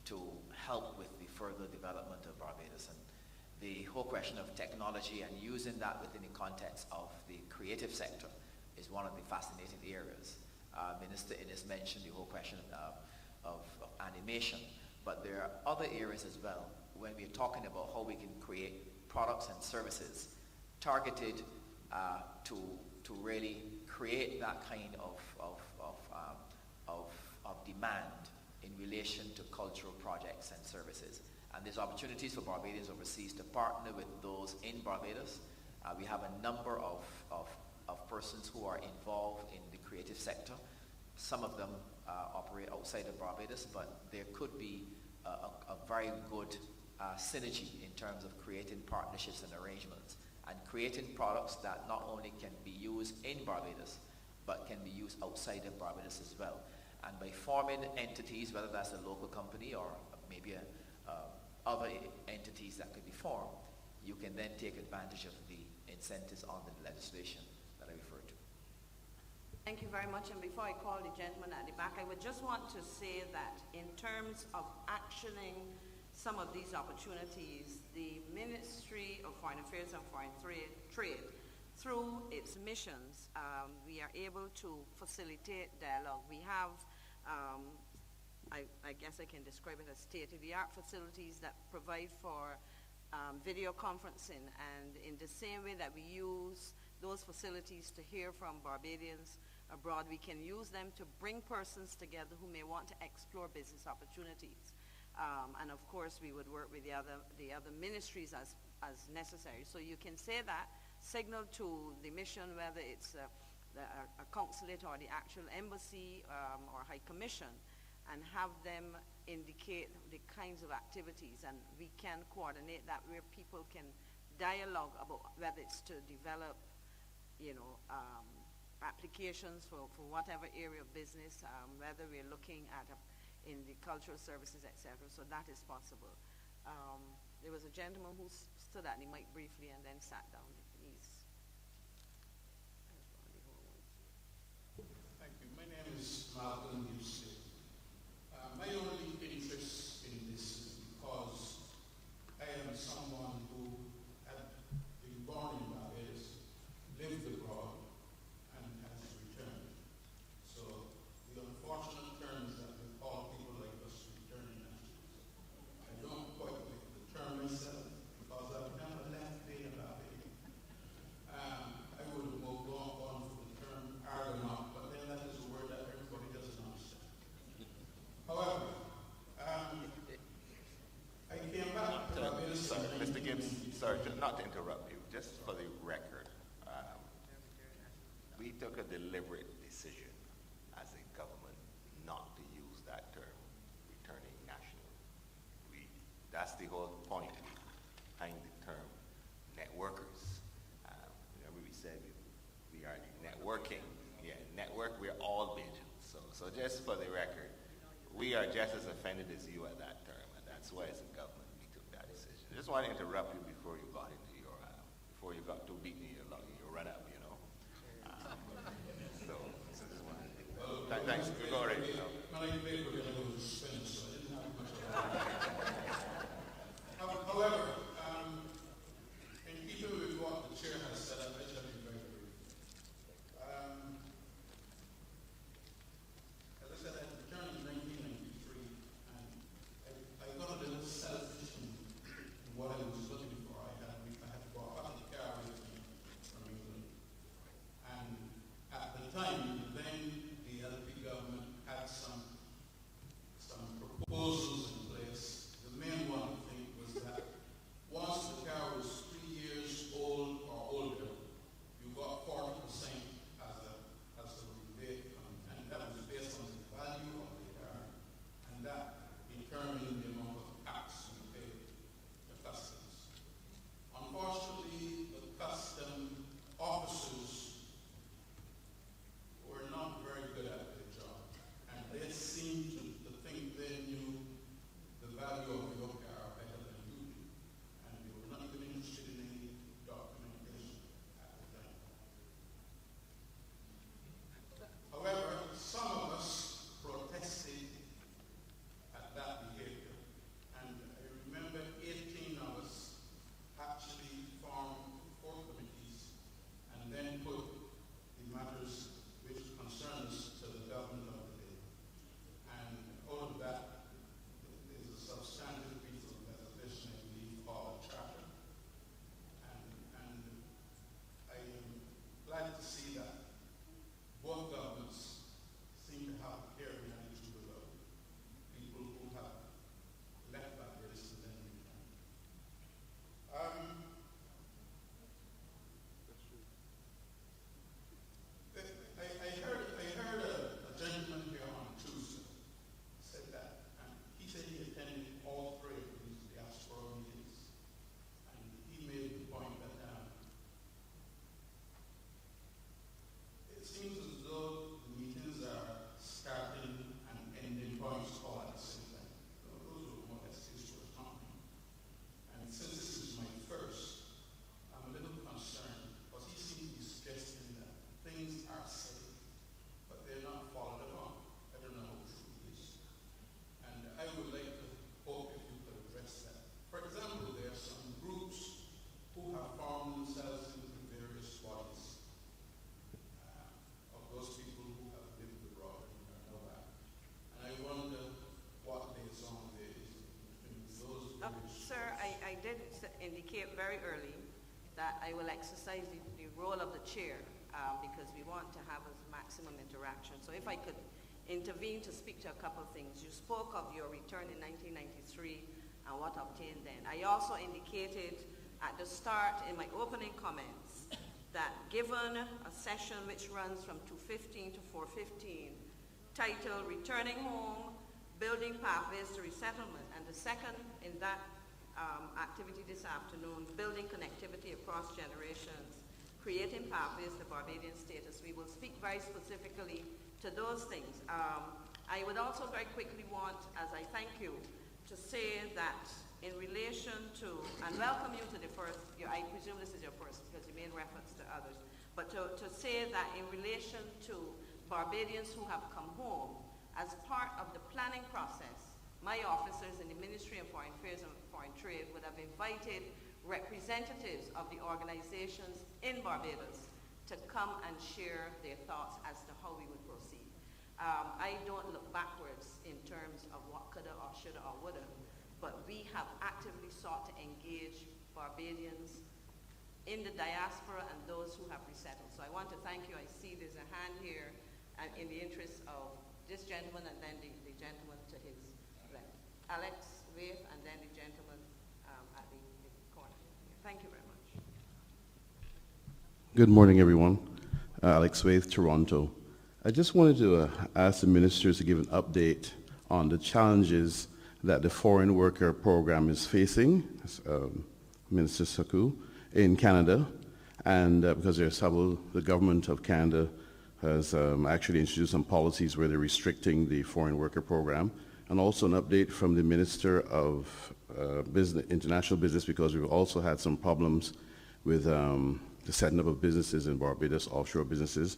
to help with the further development of Barbados. And the whole question of technology and using that within the context of the creative sector is one of the fascinating areas. Minister Innes mentioned the whole question of animation, but there are other areas as well when we're talking about how we can create products and services targeted to really create that kind of demand in relation to cultural projects and services. And there's opportunities for Barbadians overseas to partner with those in Barbados. We have a number of persons who are involved in the creative sector. Some of them operate outside of Barbados, but there could be a very good synergy in terms of creating partnerships and arrangements and creating products that not only can be used in Barbados, but can be used outside of Barbados as well. And by forming entities, whether that's a local company or maybe other entities that could be formed, you can then take advantage of the incentives under the legislation that I referred to. Thank you very much. And before I call the gentleman at the back, I would just want to say that in terms of actioning some of these opportunities, the Ministry of Foreign Affairs and Foreign Trade, through its missions, we are able to facilitate dialogue. We have, I guess I can describe it as state-of-the-art facilities that provide for video conferencing, and in the same way that we use those facilities to hear from Barbadians abroad, we can use them to bring persons together who may want to explore business opportunities. And of course, we would work with the other ministries as necessary. So you can say that, signal to the mission, whether it's a consulate or the actual embassy or high commission, and have them indicate the kinds of activities, and we can coordinate that where people can dialogue about whether it's to develop, applications for whatever area of business, whether we're looking at in the cultural services, etc. So that is possible. There was a gentleman who stood at the mic briefly and then sat down. Thank you. My name is Malcolm Yusuf. My only interest in this is because I sorry, not to interrupt you, just for the record, we took a deliberate decision as a government not to use that term, returning national. That's the whole point behind the term networkers. Remember we said we are networking. Yeah, network, we're all Bajans. So just for the record, we are just as offended as you at that term, and that's why as a government we took that decision. I just want to interrupt you before you got into your, before you got too deep in your run up, you know. So just want to, thanks, go right. However, in keeping with what the chair has said, I shall be very brief. As I said, I returned in 1993, and I got a little selfish in what I was looking for. I had brought back the car with me from England. And at the time, then the LP government had some proposals in place. The main one, I think, was that once the car was 3 years old or older, you got 40% as a rebate, and that was based on the value of the car, and that determined the amount of tax you paid the customs. Unfortunately, the custom officers were not very good at their job, and they seemed to think they knew the value of your car better than you do, and they were not even interested in any documentation at the time. However, some of us protested at that behavior, and I remember 18 of us actually formed 4 committees and then put the matters which concern us to the government of the day. And out of that, there's a substantive piece of legislation, I believe, called a charter. And I am glad to see that both governments seem to have a clear attitude about people who have left Barbados and then returned. I heard a gentleman here on Tuesday said that, and he said he attended all 3 of these diaspora meetings, and he made the point that it seems as though the meetings are starting and ending points all at the same time. Those were more or less his first comment. And since this is my first, I'm a little concerned because he seems to be suggesting that things are said, but they're not followed along. I don't know how true it is. And I would like to hope if you could address that. For example, there are some groups who have formed themselves into various bodies of those people who have lived abroad and are now back. And I wonder what liaison there is between those various Sir, I did indicate very early that I will exercise the role of the chair because we want to have as maximum interaction. So if I could intervene to speak to a couple of things. You spoke of your return in 1993 and what obtained then. I also indicated at the start in my opening comments that given a session which runs from 2:15 to 4:15, titled Returning Home, Building Pathways to Resettlement, and the second in that activity this afternoon, Building Connectivity Across Generations, Creating Pathways to Barbadian Status. We will speak very specifically to those things. I would also very quickly want, as I thank you, to say that in relation to, and welcome you to the first, I presume this is your first because you made reference to others, but to say that in relation to Barbadians who have come home, as part of the planning process, my officers in the Ministry of Foreign Affairs and Foreign Trade would have invited representatives of the organizations in Barbados to come and share their thoughts as to how we would proceed. I don't look backwards in terms of what coulda or shoulda or woulda, but we have actively sought to engage Barbadians in the diaspora and those who have resettled. So I want to thank you. I see there's a hand here in the interest of this gentleman and then the gentleman to his left. Alex, wave, and then the gentleman at the corner. Thank Good morning, everyone. Alex Waith, Toronto. I just wanted to ask the ministers to give an update on the challenges that the foreign worker program is facing, Minister Saku, in Canada, and because there's several, the government of Canada has actually introduced some policies where they're restricting the foreign worker program, and also an update from the Minister of International Business, because we've also had some problems with the setting up of businesses in Barbados, offshore businesses.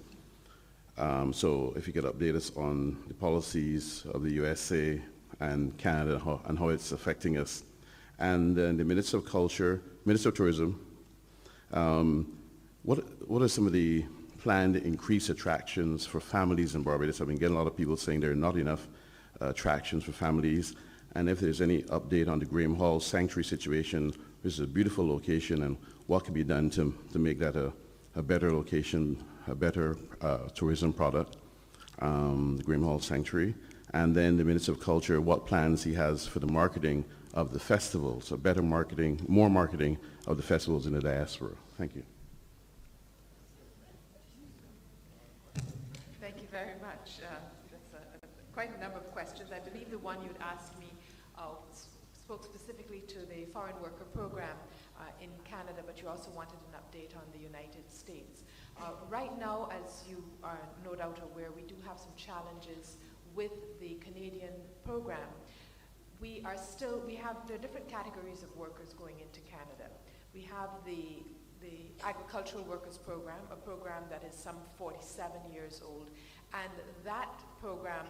So if you could update us on the policies of the USA and Canada and how it's affecting us. And then the Minister of Culture, Minister of Tourism, what are some of the planned increased attractions for families in Barbados? I've been getting a lot of people saying there are not enough attractions for families. And if there's any update on the Graham Hall Sanctuary situation, which is a beautiful location, and what can be done to make that a better location, a better tourism product, the Graham Hall Sanctuary. And then the Minister of Culture, what plans he has for the marketing of the festivals, so better marketing, more marketing of the festivals in the diaspora. Thank you. Thank you very much. That's quite a number of questions. I believe the one you'd asked me spoke specifically to the foreign worker program in Canada, but you also wanted an update on the United States. Right now, as you are no doubt aware, we do have some challenges with the Canadian program. There are different categories of workers going into Canada. We have the agricultural workers program, a program that is some 47 years old, and that program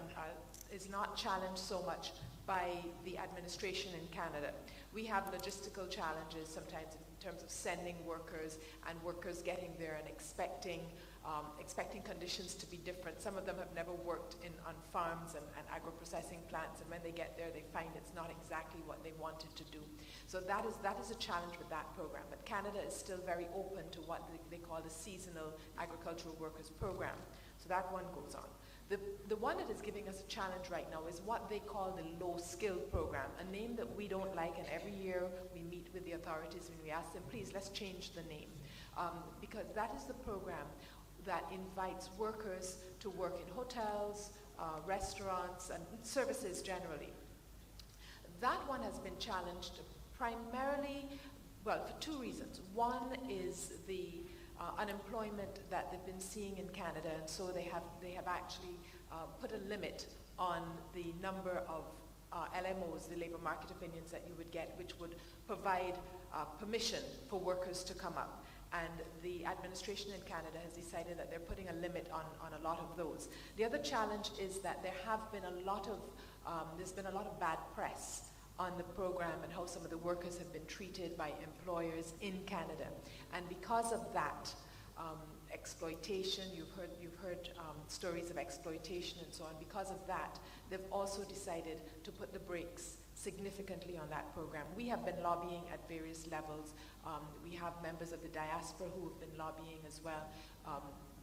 is not challenged so much by the administration in Canada. We have logistical challenges sometimes in terms of sending workers and workers getting there and expecting conditions to be different. Some of them have never worked on farms and agro-processing plants, and when they get there, they find it's not exactly what they wanted to do. So that is a challenge with that program. But Canada is still very open to what they call the seasonal agricultural workers program. So that one goes on. The one that is giving us a challenge right now is what they call the low-skilled program, a name that we don't like, and every year we meet with the authorities and we ask them, please, let's change the name, because that is the program that invites workers to work in hotels, restaurants, and services generally. That one has been challenged primarily, well, for two reasons. One is the unemployment that they've been seeing in Canada, and so they have actually put a limit on the number of LMOs, the labor market opinions that you would get, which would provide permission for workers to come up. And the administration in Canada has decided that they're putting a limit on a lot of those. The other challenge is that there have been there's been a lot of bad press on the program and how some of the workers have been treated by employers in Canada. And because of that, exploitation, you've heard stories of exploitation and so on. Because of that, they've also decided to put the brakes significantly on that program. We have been lobbying at various levels. We have members of the diaspora who have been lobbying as well.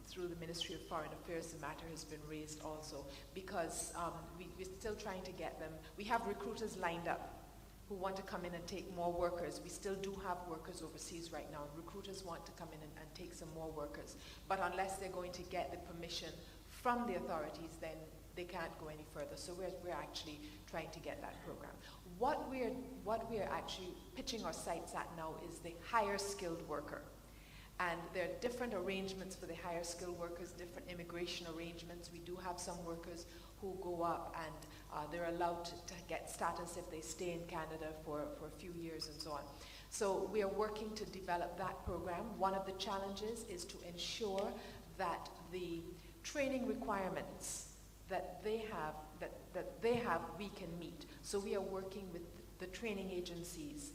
Through the Ministry of Foreign Affairs, the matter has been raised also, because we're still trying to get them. We have recruiters lined up who want to come in and take more workers. We still do have workers overseas right now. Recruiters want to come in and take some more workers. But unless they're going to get the permission from the authorities, then they can't go any further. So we're actually trying to get that program. What we're actually pitching our sights at now is the higher skilled worker. And there are different arrangements for the higher skilled workers, different immigration arrangements. We do have some workers who go up and they're allowed to get status if they stay in Canada for a few years and so on. So we are working to develop that program. One of the challenges is to ensure that the training requirements that they have, we can meet. So we are working with the training agencies,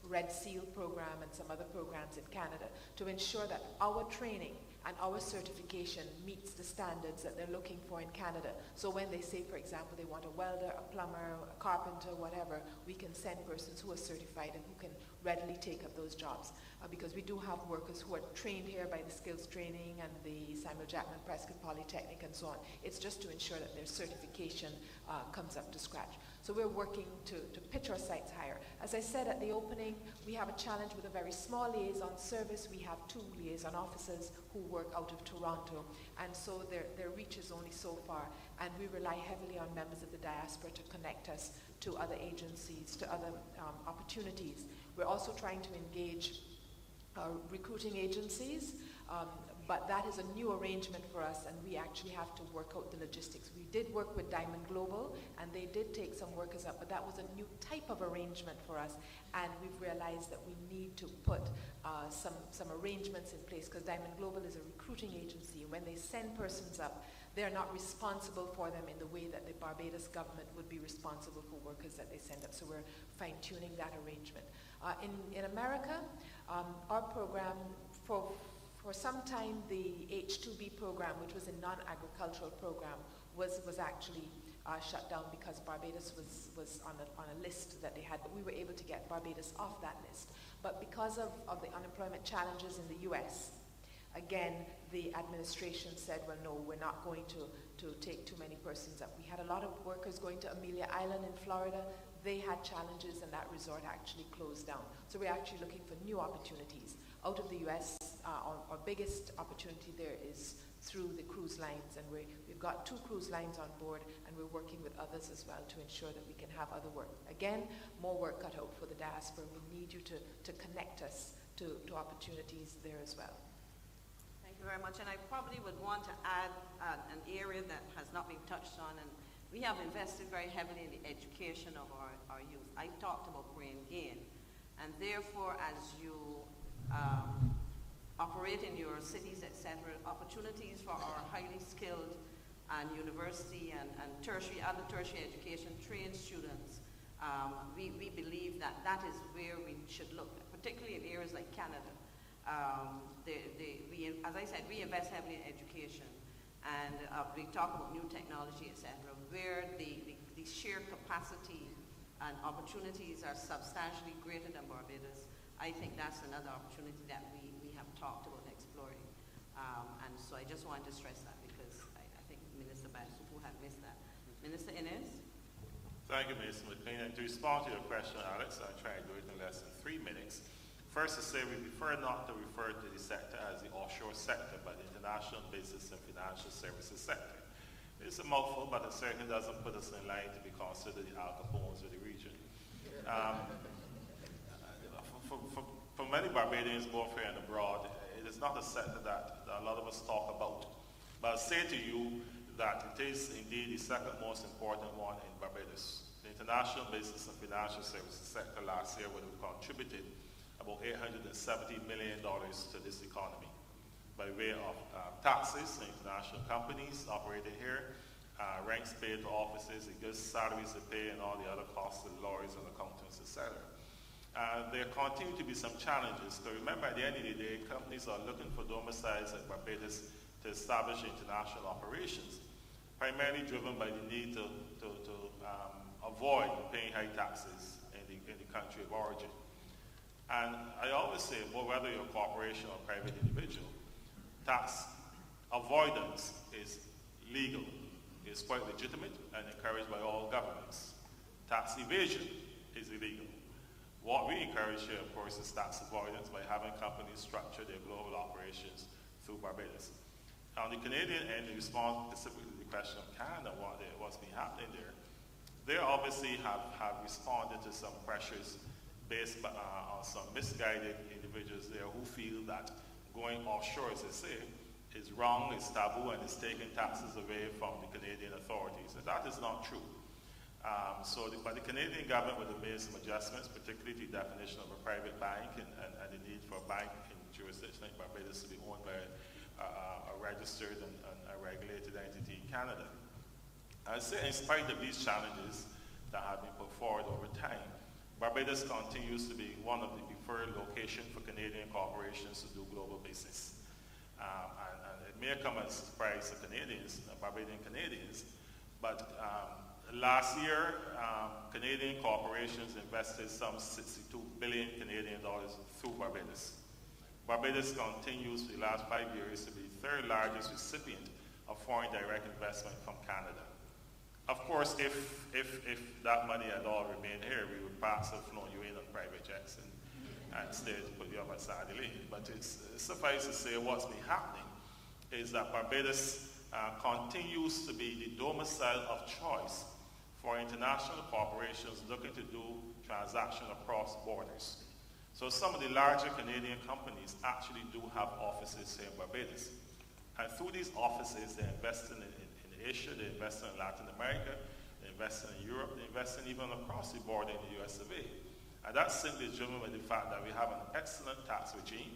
Red Seal program and some other programs in Canada to ensure that our training and our certification meets the standards that they're looking for in Canada. So when they say, for example, they want a welder, a plumber, a carpenter, whatever, we can send persons who are certified and who can readily take up those jobs. Because we do have workers who are trained here by the skills training and the Samuel Jackman Prescott Polytechnic and so on. It's just to ensure that their certification comes up to scratch. So we're working to pitch our sites higher. As I said at the opening, we have a challenge with a very small liaison service. We have 2 liaison officers who work out of Toronto, and so their reach is only so far, and we rely heavily on members of the diaspora to connect us to other agencies, to other opportunities. We're also trying to engage recruiting agencies, but that is a new arrangement for us, and we actually have to work out the logistics. We did work with Diamond Global, and they did take some workers up, but that was a new type of arrangement for us, and we've realized that we need to put some arrangements in place, because Diamond Global is a recruiting agency, and when they send persons up, they're not responsible for them in the way that the Barbados government would be responsible for workers that they send up. So we're fine-tuning that arrangement. In America, our program, for some time, the H-2B program, which was a non-agricultural program, was actually shut down because Barbados was on a list that they had, but we were able to get Barbados off that list. But because of the unemployment challenges in the US, again, the administration said, well, no, we're not going to take too many persons up. We had a lot of workers going to Amelia Island in Florida. They had challenges, and that resort actually closed down. So we're actually looking for new opportunities. Out of the US, our biggest opportunity there is through the cruise lines, and we've got 2 cruise lines on board, and we're working with others as well to ensure that we can have other work. Again, more work cut out for the diaspora. We need you to connect us to opportunities there as well. Thank you very much. And I probably would want to add an area that has not been touched on, and we have invested very heavily in the education of our youth. I talked about brain gain, and therefore, as you operate in your cities, etc., opportunities for our highly skilled and university and tertiary, other tertiary education trained students, we believe that that is where we should look, particularly in areas like Canada. As I said, we invest heavily in education, and we talk about new technology, etc., where the sheer capacity and opportunities are substantially greater than Barbados. I think that's another opportunity that we have talked about exploring. And so I just wanted to stress that, because I think Minister Basupu had missed that. Minister Inez? Thank you, Minister McLean. And to respond to your question, Alex, I'll try and do it in less than 3 minutes. First, to say we prefer not to refer to the sector as the offshore sector, but the international business and financial services sector. It's a mouthful, but it certainly doesn't put us in line to be considered the Al Capones of the region. For many Barbadians, both here and abroad, it is not a sector that a lot of us talk about. But I'll say to you that it is indeed the second most important one in Barbados. The international business and financial services sector last year would have contributed about $870 million to this economy by way of taxes to international companies operating here, rents paid to offices, the goods, salaries they pay, and all the other costs to lawyers and accountants, etc. There continue to be some challenges. So remember, at the end of the day, companies are looking for domiciles at Barbados to establish international operations, primarily driven by the need to avoid paying high taxes in the country of origin. And I always say, well, whether you're a corporation or a private individual, tax avoidance is legal. It's quite legitimate and encouraged by all governments. Tax evasion is illegal. What we encourage here, of course, is tax avoidance by having companies structure their global operations through Barbados. On the Canadian end, to respond specifically to the question of Canada, what's been happening there, they obviously have responded to some pressures based on some misguided individuals there who feel that going offshore, as they say, is wrong, is taboo, and is taking taxes away from the Canadian authorities. And that is not true. But the Canadian government would have made some adjustments, particularly the definition of a private bank and the need for a bank in jurisdiction like Barbados to be owned by a registered and a regulated entity in Canada. I'd say in spite of these challenges that have been put forward over time, Barbados continues to be one of the preferred locations for Canadian corporations to do global business. And it may come as a surprise to Canadians, Barbadian Canadians, but last year, Canadian corporations invested some 62 billion Canadian dollars through Barbados. Barbados continues for the last 5 years to be the 3rd largest recipient of foreign direct investment from Canada. Of course, if that money had all remained here, we would perhaps have flown you in on private jets and stayed to put you up at Saudi Lane. But it's suffice to say what's been happening is that Barbados continues to be the domicile of choice for international corporations looking to do transactions across borders. So some of the larger Canadian companies actually do have offices here in Barbados. And through these offices, they're investing in Asia, they're investing in Latin America, they're investing in Europe, they're investing even across the border in the US of A. And that's simply driven by the fact that we have an excellent tax regime.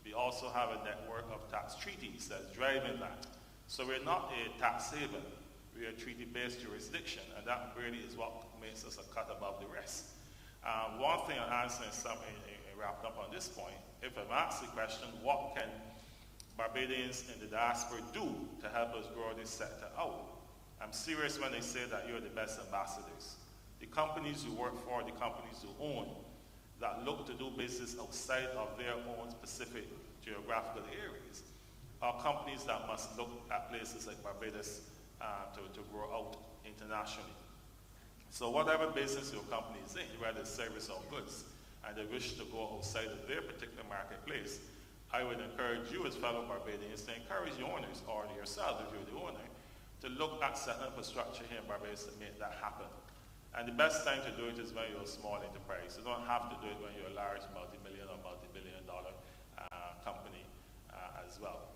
We also have a network of tax treaties that's driving that. So we're not a tax haven, we're a treaty-based jurisdiction, and that really is what makes us a cut above the rest. One thing I'm answering something wrapped up on this point, if I'm asked the question, what can Barbadians in the diaspora do to help us grow this sector out? I'm serious when they say that you're the best ambassadors. The companies you work for, the companies you own, that look to do business outside of their own specific geographical areas, are companies that must look at places like Barbados to grow out internationally. So whatever business your company is in, whether it's service or goods, and they wish to go outside of their particular marketplace, I would encourage you as fellow Barbadians to encourage the owners, or yourself if you're the owner, to look at setting up a structure here in Barbados to make that happen. And the best time to do it is when you're a small enterprise. You don't have to do it when you're a large multi-million or multi-billion-dollar company as well.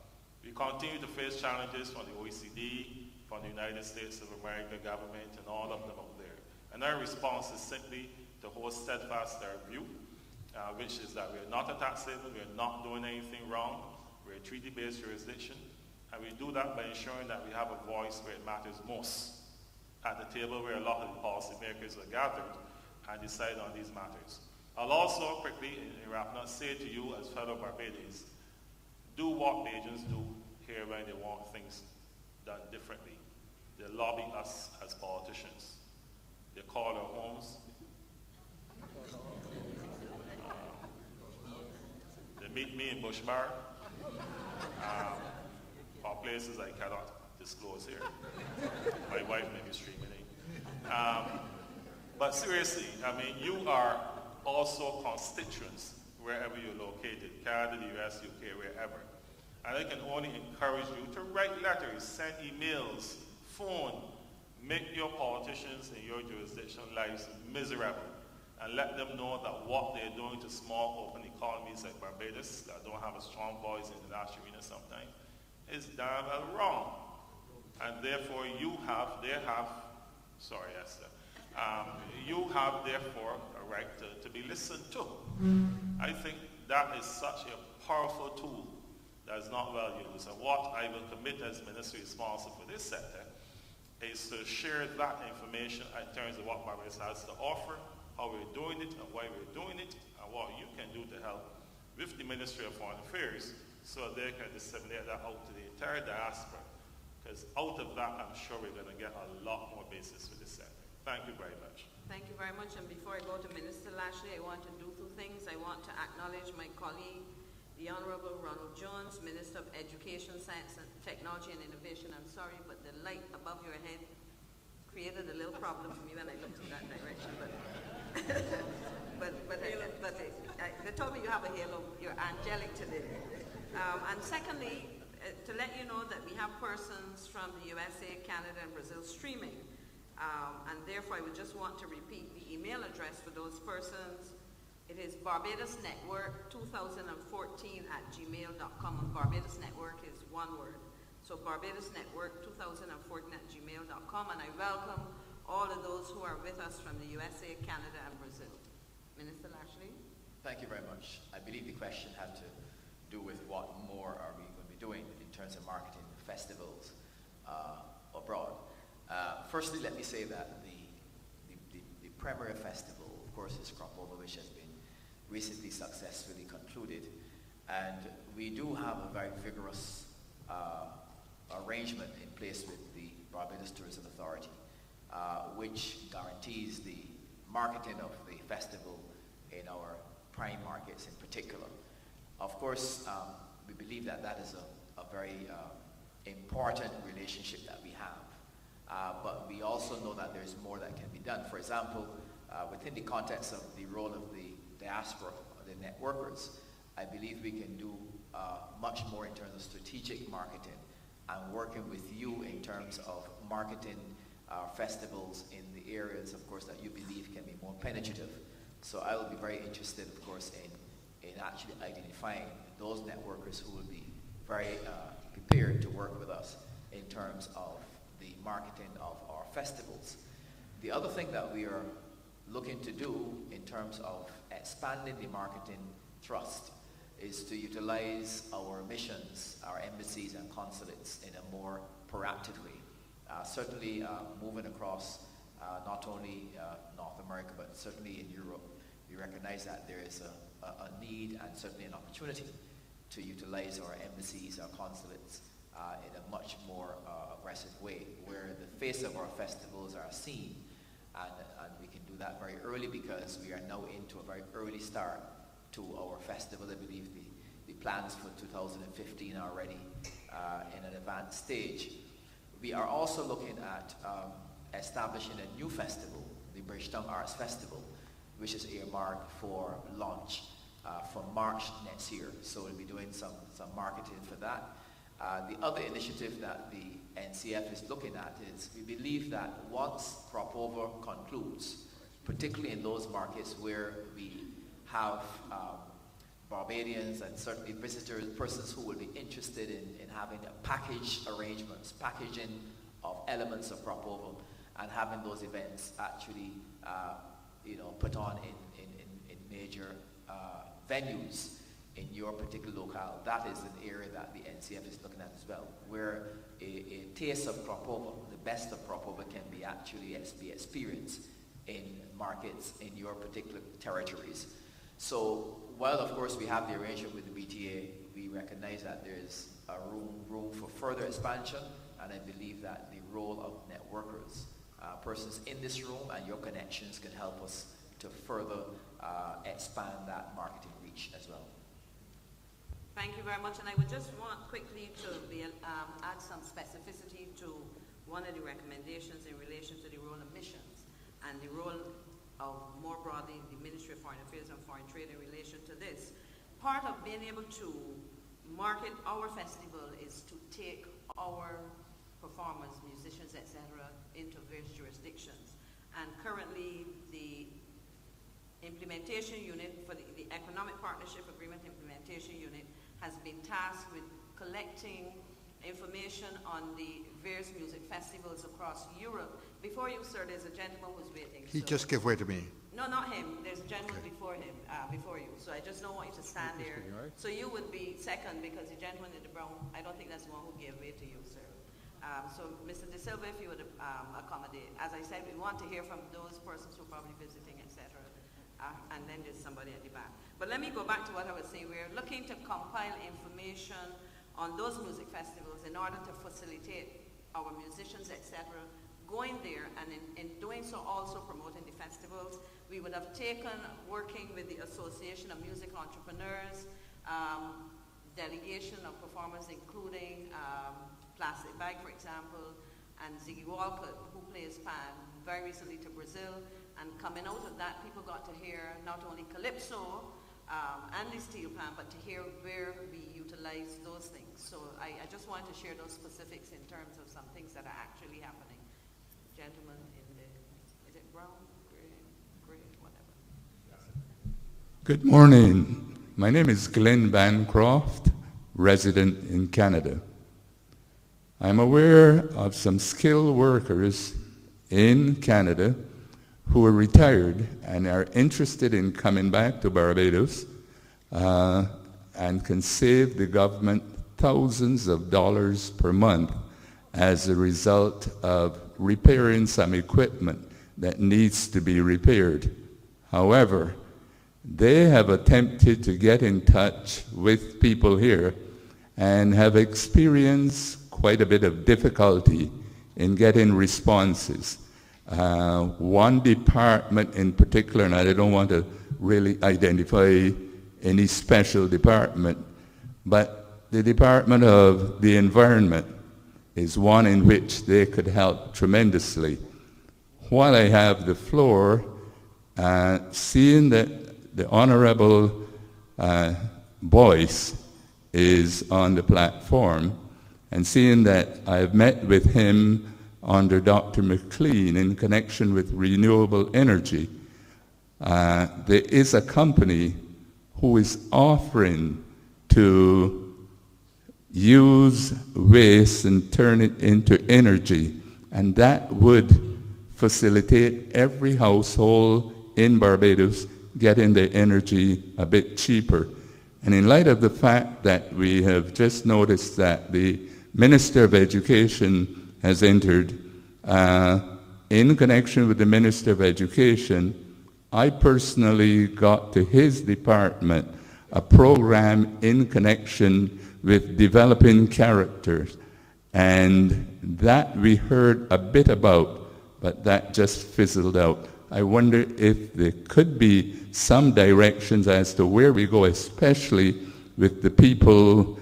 We continue to face challenges from the OECD, from the United States of America government, and all of them out there. And our response is simply to hold steadfast our view, which is that we're not a tax haven, we're not doing anything wrong, we're a treaty-based jurisdiction, and we do that by ensuring that we have a voice where it matters most, at the table where a lot of the policymakers are gathered and decide on these matters. I'll also quickly, in wrapping up, say to you as fellow Barbadians, do what Bajans do here when they want things done differently. They lobby us as politicians. They call our homes. They meet me in Bushmire, or places I cannot disclose here. My wife may be streaming in. But seriously, I mean, you are also constituents wherever you're located, Canada, the US, UK, wherever. And I can only encourage you to write letters, send emails, phone, make your politicians in your jurisdiction lives miserable, and let them know that what they're doing to small open economies like Barbados that don't have a strong voice in the national arena sometimes is damn well wrong. And therefore you have therefore a right to be listened to. I think that is such a powerful tool that is not well used. And what I will commit as ministry responsible for this sector is to share that information in terms of what Barbados has to offer, how we're doing it and why we're doing it, and what you can do to help with the Ministry of Foreign Affairs so they can disseminate that out to the entire diaspora. Because out of that, I'm sure we're going to get a lot more basis for this sector. Thank you very much. Thank you very much. And before I go to Minister Lashley, I want to do two things. I want to acknowledge my colleague, the Honorable Ronald Jones, Minister of Education, Science and Technology and Innovation. I'm sorry, but the light above your head created a little problem for me when I looked in that direction. But they told me you have a halo. You're angelic today. And secondly, to let you know that we have persons from the USA, Canada, and Brazil streaming. And therefore, I would just want to repeat the email address for those persons. It is Barbados Network 2014@gmail.com. And Barbados Network is one word. So Barbados Network 2014@gmail.com. And I welcome all of those who are with us from the USA, Canada, and Brazil. Minister Lashley? Thank you very much. I believe the question had to do with what more are we going to be doing in terms of marketing festivals abroad. Firstly, let me say that the premier festival, of course, is Crop Over, which has been recently successfully concluded. And we do have a very vigorous arrangement in place with the Barbados Tourism Authority, which guarantees the marketing of the festival in our prime markets in particular. Of course, we believe that that is a very important relationship that we have. but we also know that there's more that can be done. For example, within the context of the role of the diaspora, the networkers, I believe we can do much more in terms of strategic marketing and working with you in terms of marketing festivals in the areas, of course, that you believe can be more penetrative. So I will be very interested, of course, in actually identifying those networkers who will be very prepared to work with us in terms of the marketing of our festivals. The other thing that we are looking to do in terms of expanding the marketing thrust is to utilize our missions, our embassies and consulates in a more proactive way. Certainly moving across not only North America, but certainly in Europe, we recognize that there is a need and certainly an opportunity to utilize our embassies, our consulates in a much more aggressive way, where the face of our festivals are seen, and we can do that very early because we are now into a very early start to our festival. I believe the plans for 2015 are already in an advanced stage. We are also looking at establishing a new festival, the Bridgetown Arts Festival, which is earmarked for launch from March next year. So we'll be doing some marketing for that. The other initiative that the NCF is looking at is we believe that once crop over concludes, particularly in those markets where we have Barbadians and certainly visitors, persons who will be interested in having a package arrangements, packaging of elements of crop over, and having those events actually put on in major venues in your particular locale. That is an area that the NCF is looking at as well, where a taste of crop over, the best of crop over, can be actually be experienced in markets in your particular territories. So while of course we have the arrangement with the BTA, we recognize that there is a room for further expansion, and I believe that the role of networkers, persons in this room and your connections, can help us to further expand that marketing reach as well. Thank you very much, and I would just want quickly to add some specificity to one of the recommendations in relation to the role of missions and the role of, more broadly, the Ministry of Foreign Affairs and Foreign Trade in relation to this. Part of being able to market our festival is to take our performers, musicians, etc., into various jurisdictions. And currently, the implementation unit for the Economic Partnership Agreement Implementation Unit has been tasked with collecting information on the various music festivals across Europe. Before you, sir, there's a gentleman who's waiting. He just gave way to me. No, not him. There's a gentleman before him, before you. So I just don't want you to stand there. Right? So you would be second because the gentleman in the brown, I don't think that's the one who gave way to you, sir. So Mr. De Silva, if you would accommodate. As I said, we want to hear from those persons who are probably visiting, etc. And then there's somebody at the back. But let me go back to what I was saying. We're looking to compile information on those music festivals in order to facilitate our musicians, etc., going there, and in doing so also promoting the festivals. We would have taken, working with the Association of Musical Entrepreneurs, delegation of performers including Plastic Bag, for example, and Ziggy Walcott, who plays pan, very recently to Brazil. And coming out of that, people got to hear not only Calypso and the steel pan, but to hear where we utilize those things. So I just wanted to share those specifics in terms of some things that are actually happening. Gentleman in the, is it brown, gray, whatever. Good morning. My name is Glenn Bancroft, resident in Canada. I'm aware of some skilled workers in Canada who are retired and are interested in coming back to Barbados and can save the government thousands of dollars per month as a result of repairing some equipment that needs to be repaired. However, they have attempted to get in touch with people here and have experienced quite a bit of difficulty in getting responses. One department in particular, and I don't want to really identify any special department, but the Department of the Environment is one in which they could help tremendously. While I have the floor, seeing that the Honorable Boyce is on the platform, and seeing that I've met with him under Dr. McLean in connection with renewable energy, there is a company who is offering to use waste and turn it into energy, and that would facilitate every household in Barbados getting their energy a bit cheaper. And in light of the fact that we have just noticed that the Minister of Education has entered, in connection with the Minister of Education, I personally got to his department a program in connection with developing characters, and that we heard a bit about, but that just fizzled out. I wonder if there could be some directions as to where we go, especially with the people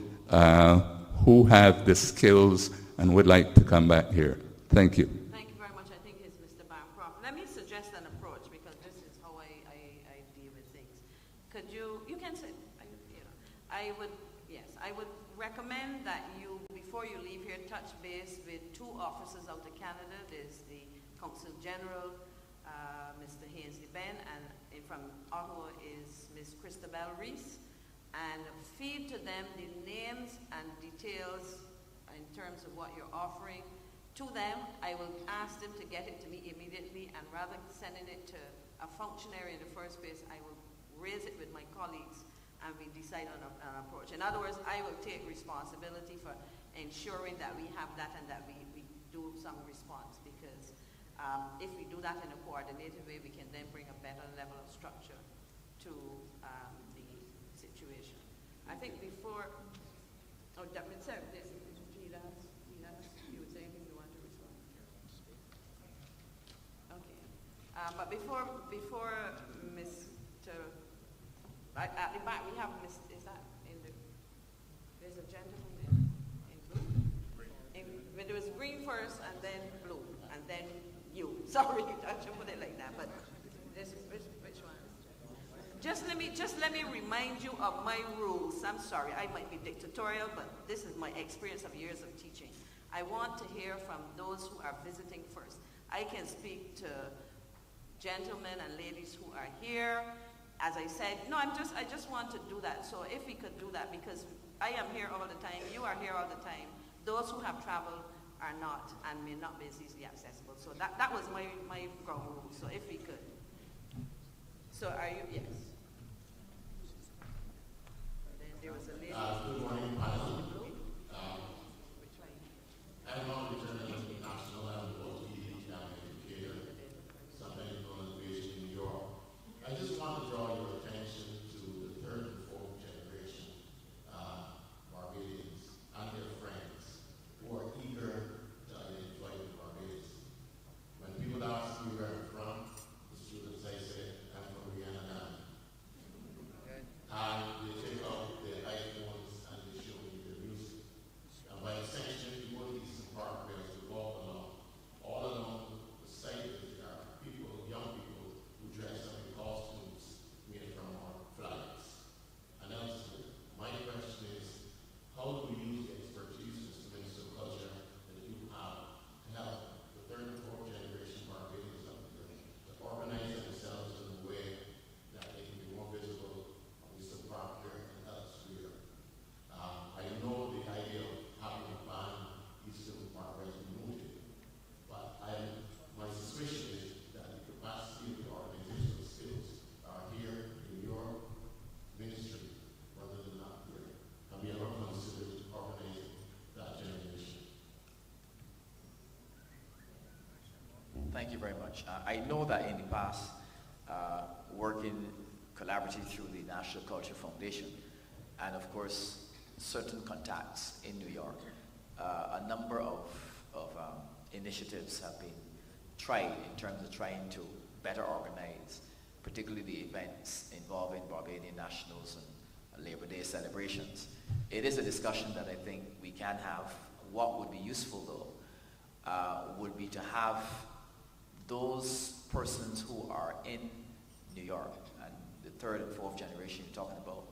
who have the skills and would like to come back here. Thank you. Thank you very much. I think it's Mr. Bancroft. Let me suggest an approach, because this is how I deal with things. Could you can say, I would recommend that you, before you leave here, touch base with two officers out of Canada. There's the Consul General, Mr. Hainsley Ben, and from Ottawa is Ms. Christabel Reese, and feed to them the names and details in terms of what you're offering to them. I will ask them to get it to me immediately, and rather than sending it to a functionary in the first place, I will raise it with my colleagues and we decide on an approach. In other words, I will take responsibility for ensuring that we have that and that we do some response, because if we do that in a coordinated way, we can then bring a better level of structure to the situation. I think before, that means this, you would say anything you want to respond? Okay. But before Mr. At the back, we have Miss, is that in the, there's a gentleman there in blue? It was green first and then blue, and then you. Sorry, I should put it like that, but this, which one? Just let me remind you of my rules. I'm sorry, I might be dictatorial, but this is my experience of years of teaching. I want to hear from those who are visiting first. I can speak to gentlemen and ladies who are here. As I said, no, I just want to do that. So if we could do that, because I am here all the time, you are here all the time. Those who have traveled are not and may not be as easily accessible. So that was my ground rule. So if we could. So are you, yes. And then there was a lady. Good morning, panel. I'm not returning international and also educator, something known as based in New York. I just want to draw your attention to the third and fourth generation Barbadians and their friends who are eager to identify with Barbados. When people ask me where I'm from, the students, I say, I'm from Guyana. And they take out their iPhones and they show me their music. And by extension, you go to Eastern Park where to walk along. All along the side of it are people, young people, who dress up in costumes made from our flags. And elsewhere, my question is, how do we use the expertise, Mr. Minister of Culture, that you have to help the third and fourth generation Barbadians up there to organize themselves in a way that they can be more visible on Eastern Park here and elsewhere? I know the idea of having a ban Eastern Park has been mooted, but my suspicion is that the capacity of the organizational skills are here in your ministry rather than not here. Have you ever considered organizing that generation? Thank you very much. I know that in the past, working collaboratively through the National Culture Foundation, and of course, certain contacts in New York, a number of initiatives have been tried in terms of trying to better organize, particularly the events involving Barbadian nationals and Labor Day celebrations. It is a discussion that I think we can have What would be useful, though, would be to have those persons who are in New York, and the third and fourth generation you're talking about,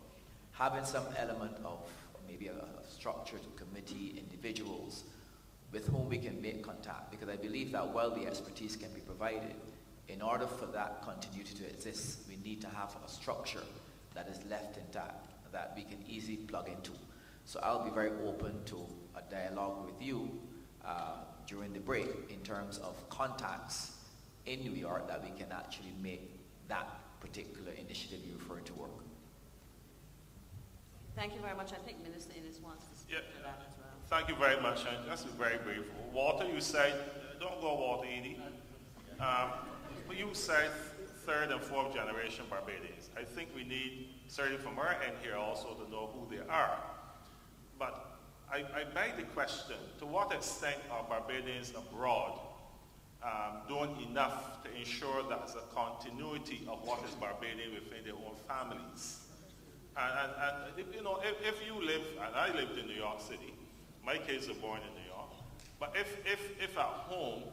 having some element of maybe a structured committee, individuals with whom we can make contact, because I believe that while the expertise can be provided, in order for that continuity to exist, we need to have a structure that is left intact, that we can easily plug into. So I'll be very open to a dialogue with you during the break in terms of contacts in New York that we can actually make that particular initiative you referred to work. Thank you very much. I think Minister Innes wants to speak to that as well. Thank you very much, and just be very brief. Walter, you said, don't go Walter, Edie. But you said third and fourth generation Barbadians. I think we need, certainly from our end here, also to know who they are. But I beg the question, to what extent are Barbadians abroad doing enough to ensure that there's a continuity of what is Barbadian within their own families? And you know, if you live, and I lived in New York City, my kids are born in New York, but if at home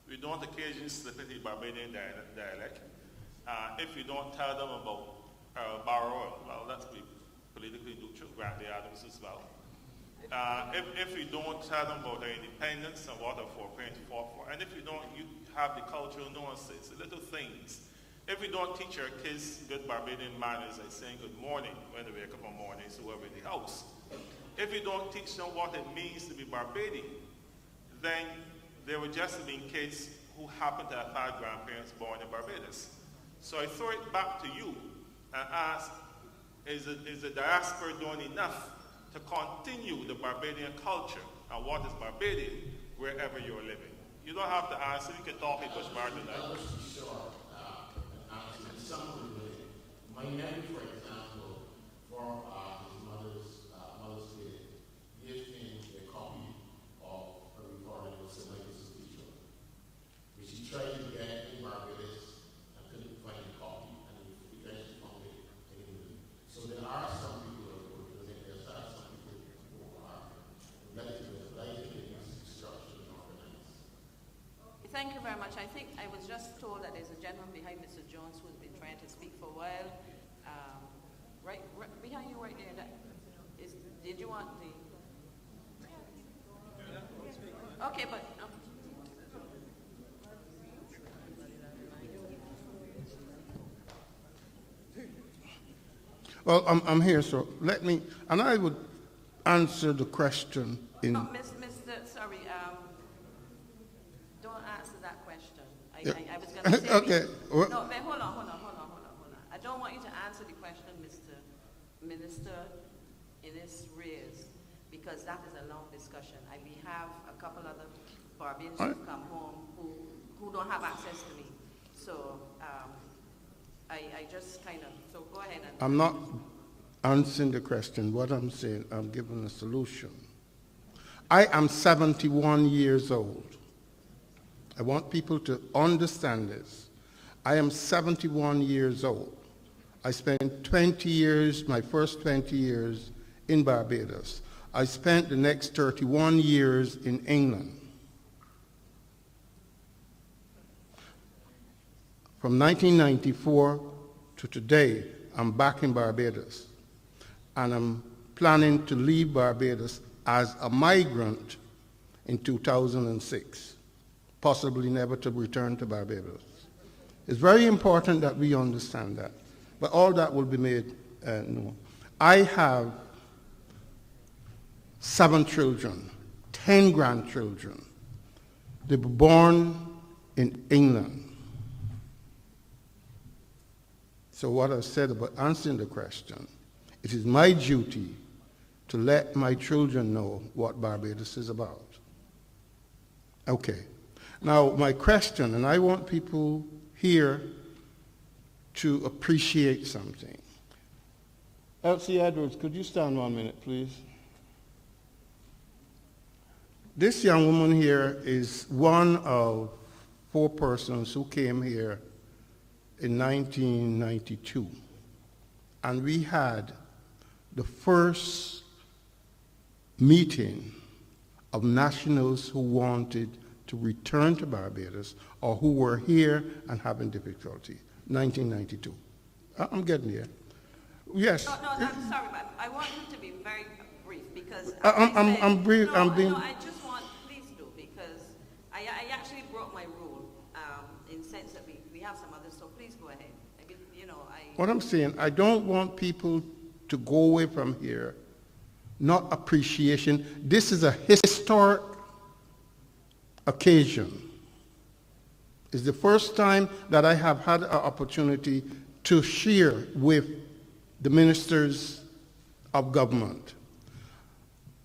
we don't occasionally slip into Barbadian dialect, if we don't tell them about Barrow, well, let's be politically neutral, Grantley Adams as well. If we don't tell them about their independence and what our foreparents fought for, and if we don't have the cultural nuances, the little things, if we don't teach our kids good Barbadian manners like saying good morning when they wake up in the mornings, whoever in the house, if we don't teach them what it means to be Barbadian, then they will just be kids who happen to have had grandparents born in Barbados. So I throw it back to you and ask, is the diaspora doing enough to continue the Barbadian culture and what is Barbadian wherever you're living? You don't have to answer, you can talk in Bushmar tonight. My nephew, for example, from his mother's day, gave him a copy of a recording of St. Michael's Cathedral, which he tried to get in Barbados and couldn't find a copy, and he eventually found it in England. So there are some people who are doing this, there are some people who are relatively structured and organized. Thank you very much. I think I was just told that there's a gentleman behind Mr. Jones who's been trying to speak for a while. Right behind you right there. Did you want the... Okay, but... Well, I'm here, so let me, and I would answer the question in... Sorry, don't answer that question. I was going to say... Okay. No, but hold on. I don't want you to answer the question Minister Innes raised, because that is a long discussion. We have a couple other Barbadians who come home who don't have access to me. So I just kind of, so go ahead. I'm not answering the question. What I'm saying, I'm giving a solution. I am 71 years old. I want people to understand this. I am 71 years old. I spent 20 years, my first 20 years, in Barbados. I spent the next 31 years in England. From 1994 to today, I'm back in Barbados. And I'm planning to leave Barbados as a migrant in 2006, possibly never to return to Barbados. It's very important that we understand that. But all that will be made known. I have 7 children, 10 grandchildren. They were born in England. So what I said about answering the question, it is my duty to let my children know what Barbados is about. Okay. Now, my question, and I want people here to appreciate something. Elsie Edwards, could you stand 1 minute, please? This young woman here is one of 4 persons who came here in 1992. And we had the first meeting of nationals who wanted to return to Barbados or who were here and having difficulty. 1992. I'm getting there. Yes. No, I'm sorry, but I want you to be very brief because I'm brief. No, I'm being. No, I just want, please do, because I actually broke my rule in the sense that we have some others. So please go ahead. What I'm saying, I don't want people to go away from here not appreciation. This is a historic occasion. It's the first time that I have had an opportunity to share with the ministers of government.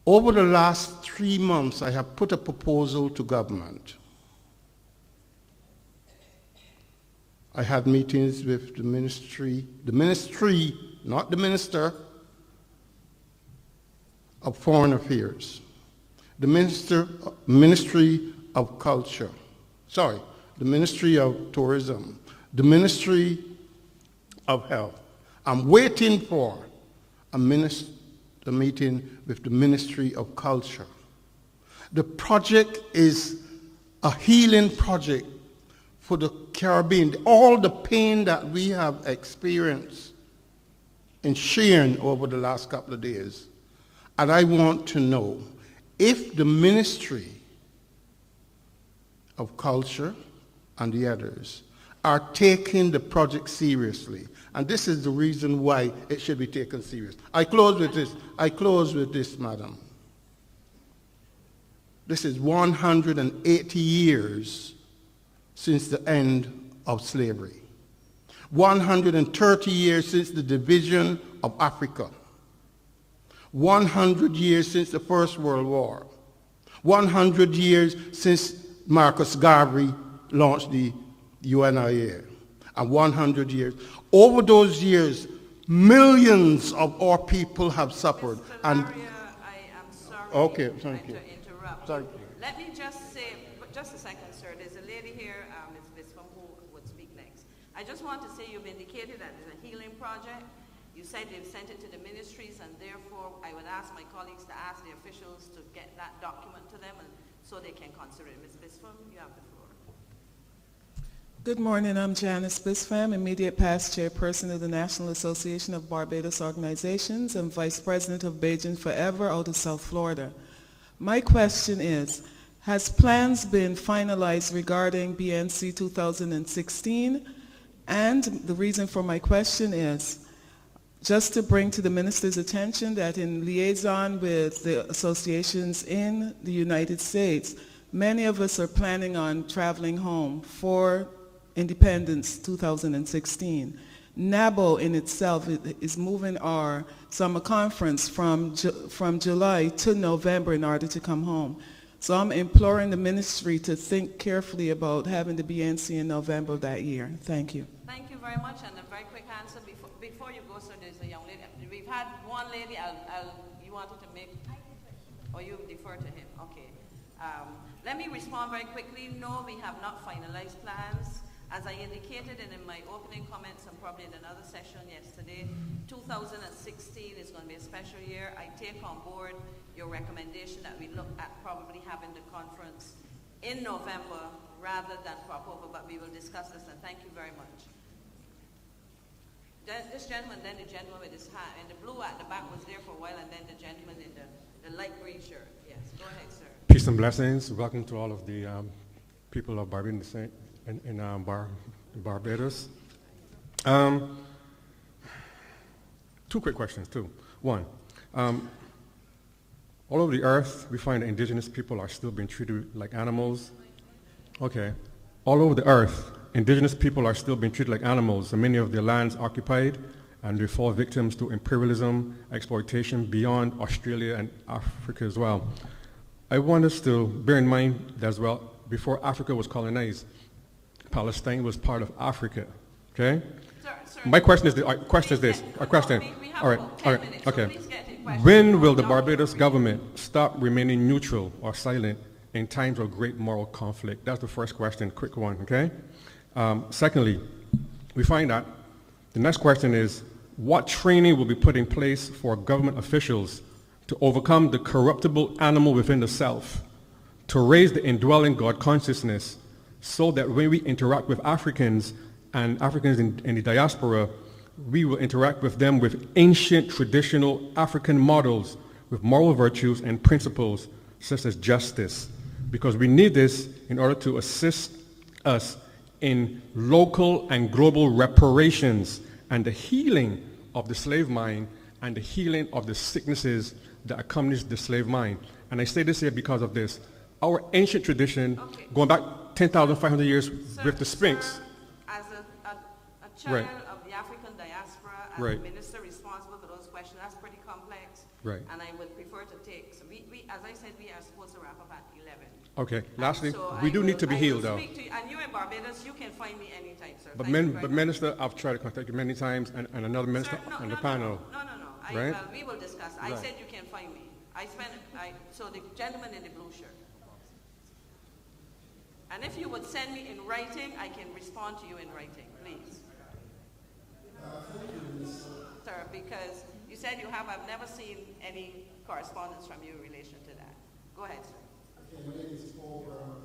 Over the last 3 months, I have put a proposal to government. I had meetings with the ministry, not the Minister of Foreign Affairs, the Ministry of Culture, the Ministry of Tourism, the Ministry of Health. I'm waiting for a meeting with the Ministry of Culture. The project is a healing project for the Caribbean. All the pain that we have experienced in sharing over the last couple of days. And I want to know if the Ministry of Culture and the others are taking the project seriously. And this is the reason why it should be taken serious. I close with this, madam. This is 180 years since the end of slavery. 130 years since the division of Africa. 100 years since the First World War. 100 years since Marcus Garvey launched the UNIA. And 100 years. Over those years, millions of our people have suffered. Mr. Laria, I am sorry okay, thank you. to interrupt. Thank you. Let me just say, just a second, sir. There's a lady here, Ms. Bispham, who would speak next. I just want to say you've indicated that it's a healing project. You said they've sent it to the ministries, and therefore I would ask my colleagues to ask the officials to get that document to them and so they can consider it. Ms. Bispham, you have the floor. Good morning, I'm Janice Bispham, immediate past chairperson of the National Association of Barbados Organizations and vice president of Beijing Forever out of South Florida. My question is, has plans been finalized regarding BNC 2016? And the reason for my question is, just to bring to the minister's attention that in liaison with the associations in the United States, many of us are planning on traveling home for Independence 2016. NABO in itself is moving our summer conference from July to November in order to come home. So I'm imploring the ministry to think carefully about having the BNC in November that year. Thank you. Thank you very much, and a very quick answer before you go, sir. There's a young lady. We've had one lady. You wanted to make, or you defer to him? Okay. Let me respond very quickly. No, we have not finalized plans. As I indicated in my opening comments and probably in another session yesterday, 2016 is going to be a special year. I take on board your recommendation that we look at probably having the conference in November rather than crop over, but we will discuss this, and thank you very much. This gentleman, then the gentleman with his hat, and the blue at the back was there for a while, and then the gentleman in the light green shirt. Yes, go ahead, sir. Peace and blessings. Welcome to all of the people of Barbadian descent in Barbados. 2 quick questions, too. One, all over the earth, we find that indigenous people are still being treated like animals. Okay. All over the earth, indigenous people are still being treated like animals, and many of their lands occupied, and they fall victims to imperialism, exploitation beyond Australia and Africa as well. I want us to bear in mind that as well, before Africa was colonized, Palestine was part of Africa, okay? Sir, my question is this, okay. When will the Barbados government stop remaining neutral or silent in times of great moral conflict? That's the first question, quick one, okay? Secondly, we find that the next question is, what training will be put in place for government officials to overcome the corruptible animal within the self, to raise the indwelling God consciousness, so that when we interact with Africans and Africans in the diaspora, we will interact with them with ancient traditional African models with moral virtues and principles such as justice, because we need this in order to assist us in local and global reparations and the healing of the slave mind and the healing of the sicknesses that accompanies the slave mind. And I say this here because of this. Our ancient tradition, going back 10,500 years with the Sphinx. Sir, as a child of the African diaspora, as a minister responsible for those questions, that's pretty complex. Right. And I would prefer to take, so we, as I said, we are supposed to wrap up at 11. Okay, lastly, So we do need to be healed though. To you, and you in Barbados, you can find me anytime, sir. But, Thank you Minister, I've tried to contact you many times, and another minister on the panel. No. Right? Well, we will discuss. I said you can find me. So the gentleman in the blue shirt. And if you would send me in writing, I can respond to you in writing, please. Thank you, Minister. Sir, because you said you have, I've never seen any correspondence from you in relation to that. Go ahead, sir. Okay, my name is Paul Brown,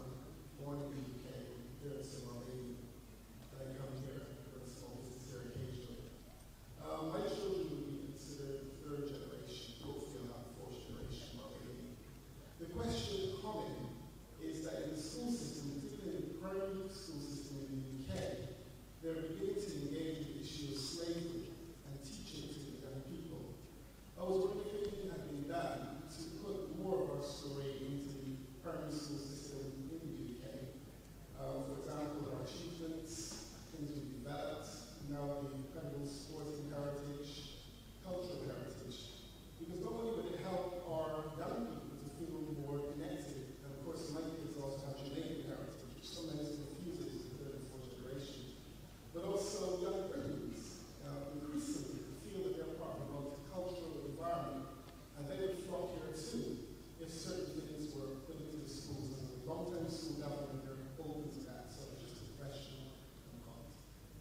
born in the UK, here in Somalia, and I come here for a small business here occasionally. My children would be considered third generation, hopefully I'll have fourth generation Barbadian. The question common is that in the school system, particularly in the primary school system in the UK, they're beginning to engage with the issue of slavery and teaching to the young people. I was wondering if anything had been done to put more of our story into the primary school system in the UK. For example, our achievements, things we've developed, now the incredible sporting heritage, cultural heritage. Because not only would it help our young people to feel more connected, and of course my kids also have Jamaican heritage, which sometimes confuses the third and fourth generation, but also young Britons increasingly feel that they're part of a multicultural environment, and they would flock here too if certain things were put into the schools. As a long-time school government, they're open to that, so it's just a question and comment.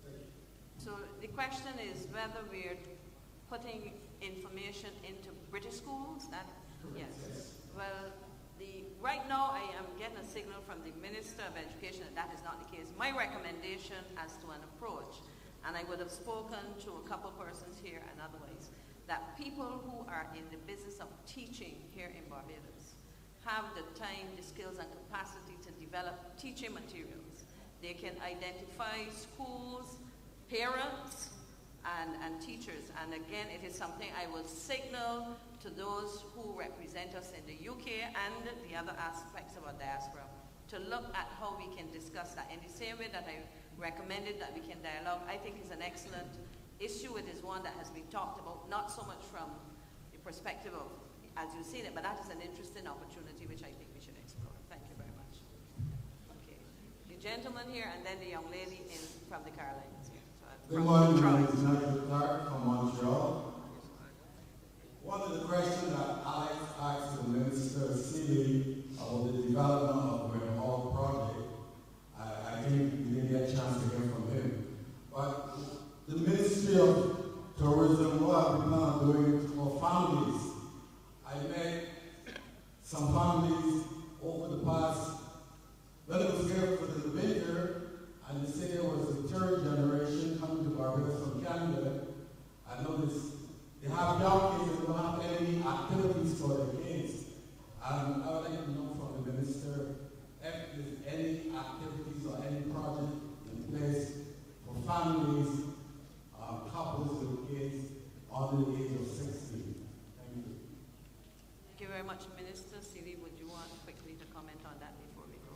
Thank you. So the question is whether we're putting information into British schools. Yes. Well, right now I am getting a signal from the Minister of Education that is not the case. My recommendation as to an approach, and I would have spoken to a couple persons here and otherwise, that people who are in the business of teaching here in Barbados have the time, the skills, and capacity to develop teaching materials. They can identify schools, parents, and teachers. And again, it is something I will signal to those who represent us in the UK and the other aspects of our diaspora to look at how we can discuss that. In the same way that I recommended that we can dialogue, I think is an excellent issue. It is one that has been talked about, not so much from the perspective of, as you've seen it, but that is an interesting opportunity which I think we should explore. Thank you very much. Okay. The gentleman here and then the young lady from the Carolinas here. Good morning, my name is Nigel Clark from Montreal. One of the questions that Alex asked the Minister Seeley about the development of the Grim Hall project, I think we didn't get a chance to hear from him. But the Ministry of Tourism, what have we plan on doing for families? I met some families over the past, when it was here for the winter, and they said there was a third generation coming to Barbados from Canada. I noticed they have young kids and don't have any activities for their kids. And I would like to know from the Minister if there's any activities or any project in place for families, couples with kids under the age of 16. Thank you. Thank you very much, Minister. Seeley, would you want quickly to comment on that before we go?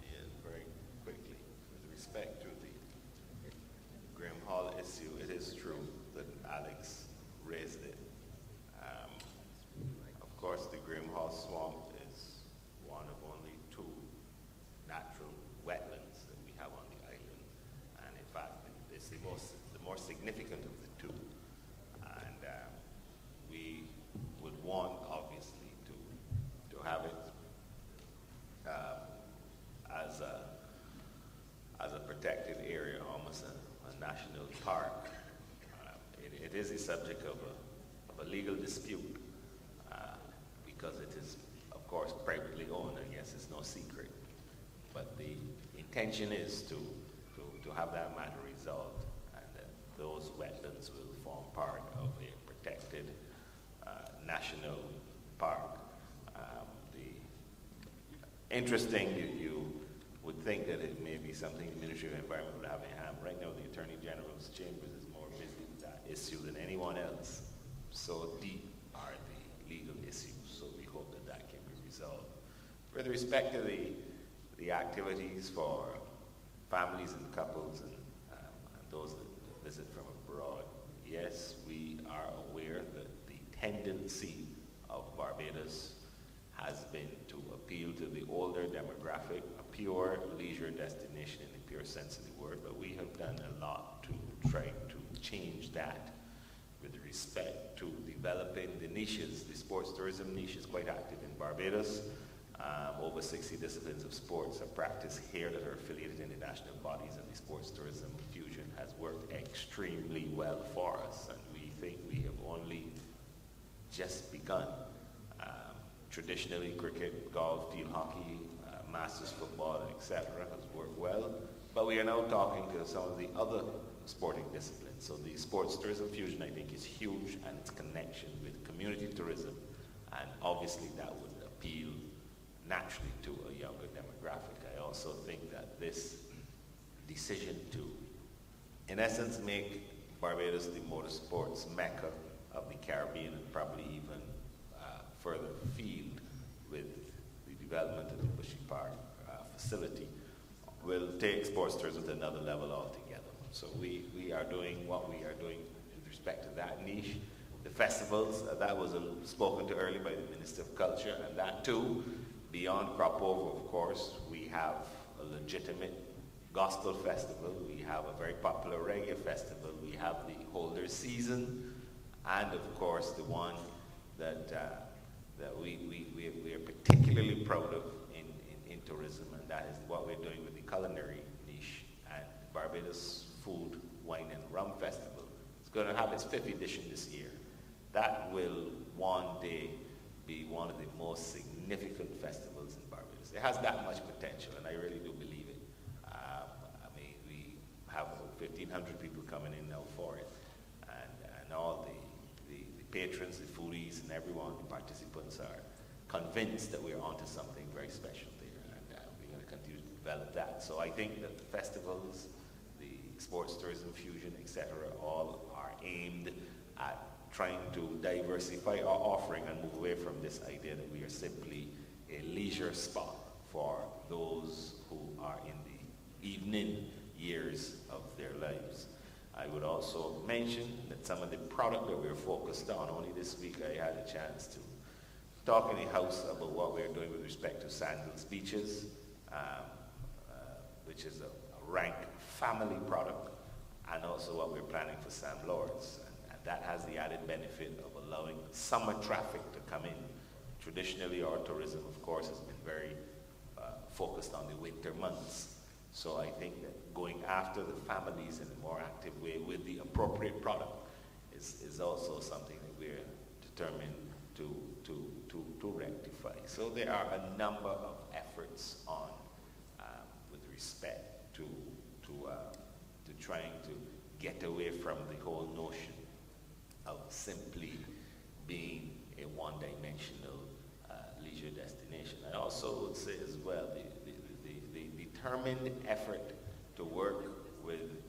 Yes, very quickly. With respect to the Grim Hall issue, it is true that Alex raised it. Of course, the Grim Hall swamp is one of only two natural wetlands that we have on the island, and in fact, it's the more significant of the two. And we would want, obviously, to have it as a protected area, almost a national park. It is a subject of of a legal dispute, because it is, of course, privately owned. I guess it's no secret. But the intention is to have that matter resolved, and that those wetlands will form part of a protected national park. Interesting, you would think that it may be something the Ministry of Environment would have in hand. Right now, the Attorney General's chambers is more busy with that issue than anyone else. So deep are the legal issues, so we hope that that can be resolved. With respect to the activities for families and couples and those that visit from abroad, yes, we are aware that the tendency of Barbados has been to appeal to the older demographic, a pure leisure destination in the pure sense of the word, but we have done a lot to try to change that with respect to developing the niches. The sports tourism niche is quite active in Barbados. Over 60 disciplines of sports are practiced here that are affiliated in the national bodies, and the sports tourism fusion has worked extremely well for us, and we think we have only just begun. Traditionally, cricket, golf, field hockey, masters football, etc. has worked well, but we are now talking to some of the other sporting disciplines. So the sports tourism fusion, I think, is huge, and its connection with community tourism, and obviously that would appeal naturally to a younger demographic. I also think that this decision to, in essence, make Barbados the motorsports mecca of the Caribbean, and probably even further afield with the development of the Bushy Park facility, will take sports tourism to another level altogether. So we are doing what we are doing with respect to that niche. The festivals, that was spoken to earlier by the Minister of Culture, and that too, beyond Crop Over, of course, we have a legitimate gospel festival, we have a very popular reggae festival, we have the Holders season, and of course the one that we are particularly proud of in tourism, and that is what we're doing with the culinary niche and Barbados Food, Wine and Rum Festival. It's going to have its 5th edition this year. That will one day be one of the most significant festivals in Barbados. It has that much potential, and I really do believe it. I mean, we have over 1,500 people coming in now for it, and all the patrons, the foodies, and everyone, the participants are convinced that we're onto something very special there, and we're going to continue to develop that. So I think that the festivals, the sports tourism fusion, etc., all are aimed at trying to diversify our offering and move away from this idea that we are simply a leisure spot for those who are in the evening years of their lives. I would also mention that some of the product that we're focused on, only this week I had a chance to talk in the House about what we're doing with respect to Sandals Beaches, which is a rank family product, and also what we're planning for Sam Lords. And that has the added benefit of allowing summer traffic to come in. Traditionally, our tourism, of course, has been very focused on the winter months. So I think that going after the families in a more active way with the appropriate product is also something that we're determined to rectify. So there are a number of efforts on with respect to trying to get away from the whole notion of simply being a one-dimensional leisure destination. I also would say as well the determined effort to work with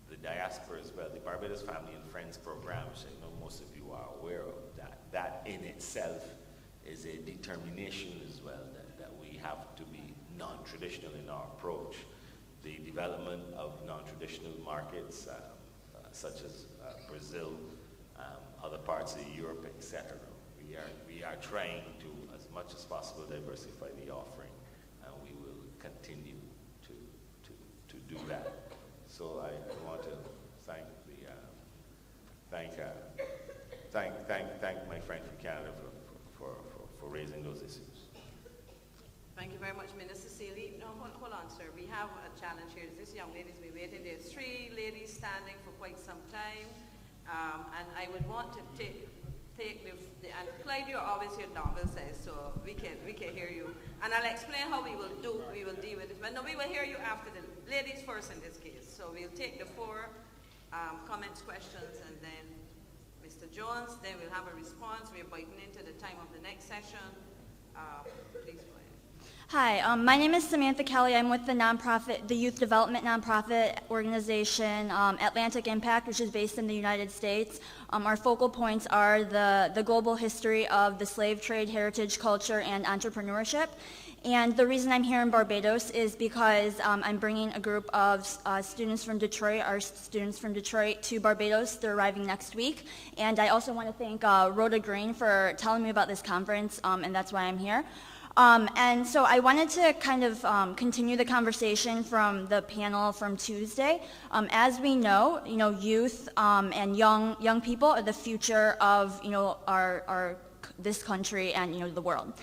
the diaspora as well, the Barbados Family and Friends program, which I know most of you are aware of, that in itself is a determination as well, that we have to be non-traditional in our approach. The development of non-traditional markets, such as Brazil, other parts of Europe, etc. We are trying to, as much as possible, diversify the offering, and we will continue to do that. So I want to thank my friend from Canada for raising those issues. Thank you very much, Minister Seeley. No, hold on, sir. We have a challenge here. This young lady's been waiting. There's 3 ladies standing for quite some time. And I would want to take take and Clyde, you're always here downstairs, so we can hear you. And I'll explain how we will deal with it. But no, we will hear you after the ladies first in this case. So we'll take the 4 comments, questions, and then Mr. Jones. Then we'll have a response. We're biting into the time of the next session. Please go ahead. Hi, my name is Samantha Kelly. I'm with the youth development nonprofit organization Atlantic Impact, which is based in the United States. Our focal points are the global history of the slave trade, heritage, culture, and entrepreneurship. And the reason I'm here in Barbados is because I'm bringing a group of students from Detroit, our students from Detroit, to Barbados. They're arriving next week. And I also want to thank Rhoda Green for telling me about this conference, and that's why I'm here. And so I wanted to kind of continue the conversation from the panel from Tuesday. As we know, youth and young people are the future of our this country and the world.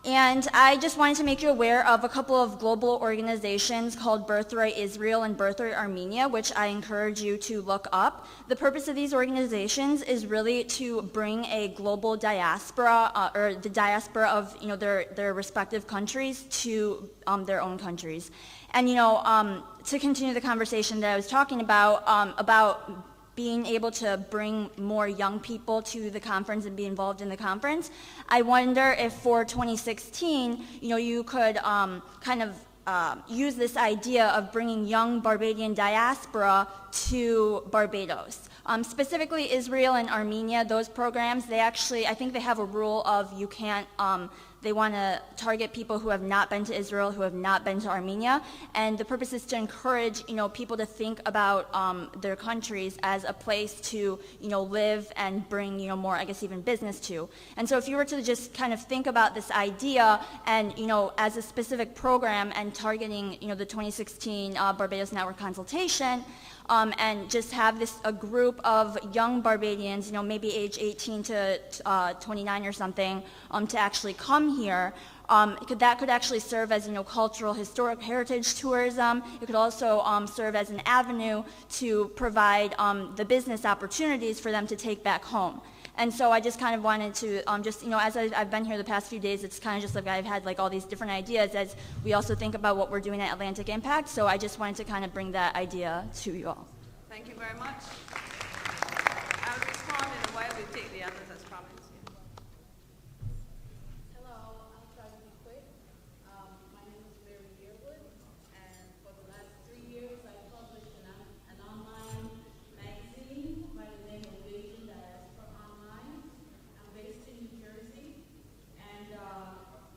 And I just wanted to make you aware of a couple of global organizations called Birthright Israel and Birthright Armenia, which I encourage you to look up. The purpose of these organizations is really to bring a global diaspora, or the diaspora of their respective countries to their own countries. And to continue the conversation that I was talking about being able to bring more young people to the conference and be involved in the conference, I wonder if for 2016, you could use this idea of bringing young Barbadian diaspora to Barbados. Specifically Israel and Armenia, those programs, I think they have a rule of you can't, they want to target people who have not been to Israel, who have not been to Armenia, and the purpose is to encourage, people to think about their countries as a place to, live and bring, more, I guess, even business to. And so if you were to just kind of think about this idea and, as a specific program and targeting, the 2016 Barbados Network Consultation, and just have a group of young Barbadians, maybe age 18 to 29 or something, to actually come here. That could actually serve as, cultural, historic heritage tourism. It could also serve as an avenue to provide the business opportunities for them to take back home. And so I just kind of wanted to, as I've been here the past few days, it's kind of just like I've had all these different ideas as we also think about what we're doing at Atlantic Impact. So I just wanted to kind of bring that idea to you all. Thank you very much. I'll respond in a while. We'll take the others as comments. Hello, I'll try to be quick. My name is Mary Dearwood, and for the last 3 years, I published an online magazine by the name of Barbadian Diaspora Online. I'm based in New Jersey, and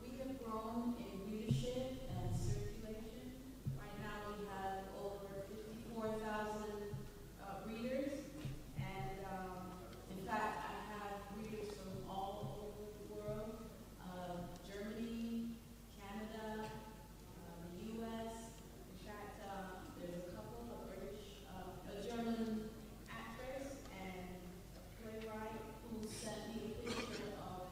we have grown in readership and circulation. Right now, we have over 54,000 readers, and in fact, I have readers from all over the world, Germany, Canada, the U.S. In fact, there's a couple of British, a German actress and playwright who sent me a picture of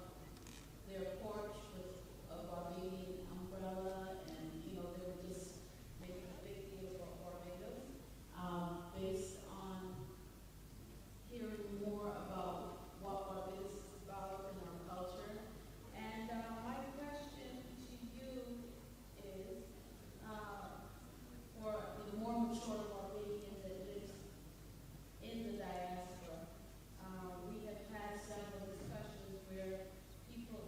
their porch with a Barbadian umbrella, and they were just making a big deal about Barbados, based on hearing more about what Barbados is about in our culture. And my question to you is, for the more mature Barbadian that lives in the diaspora, we have had several discussions where people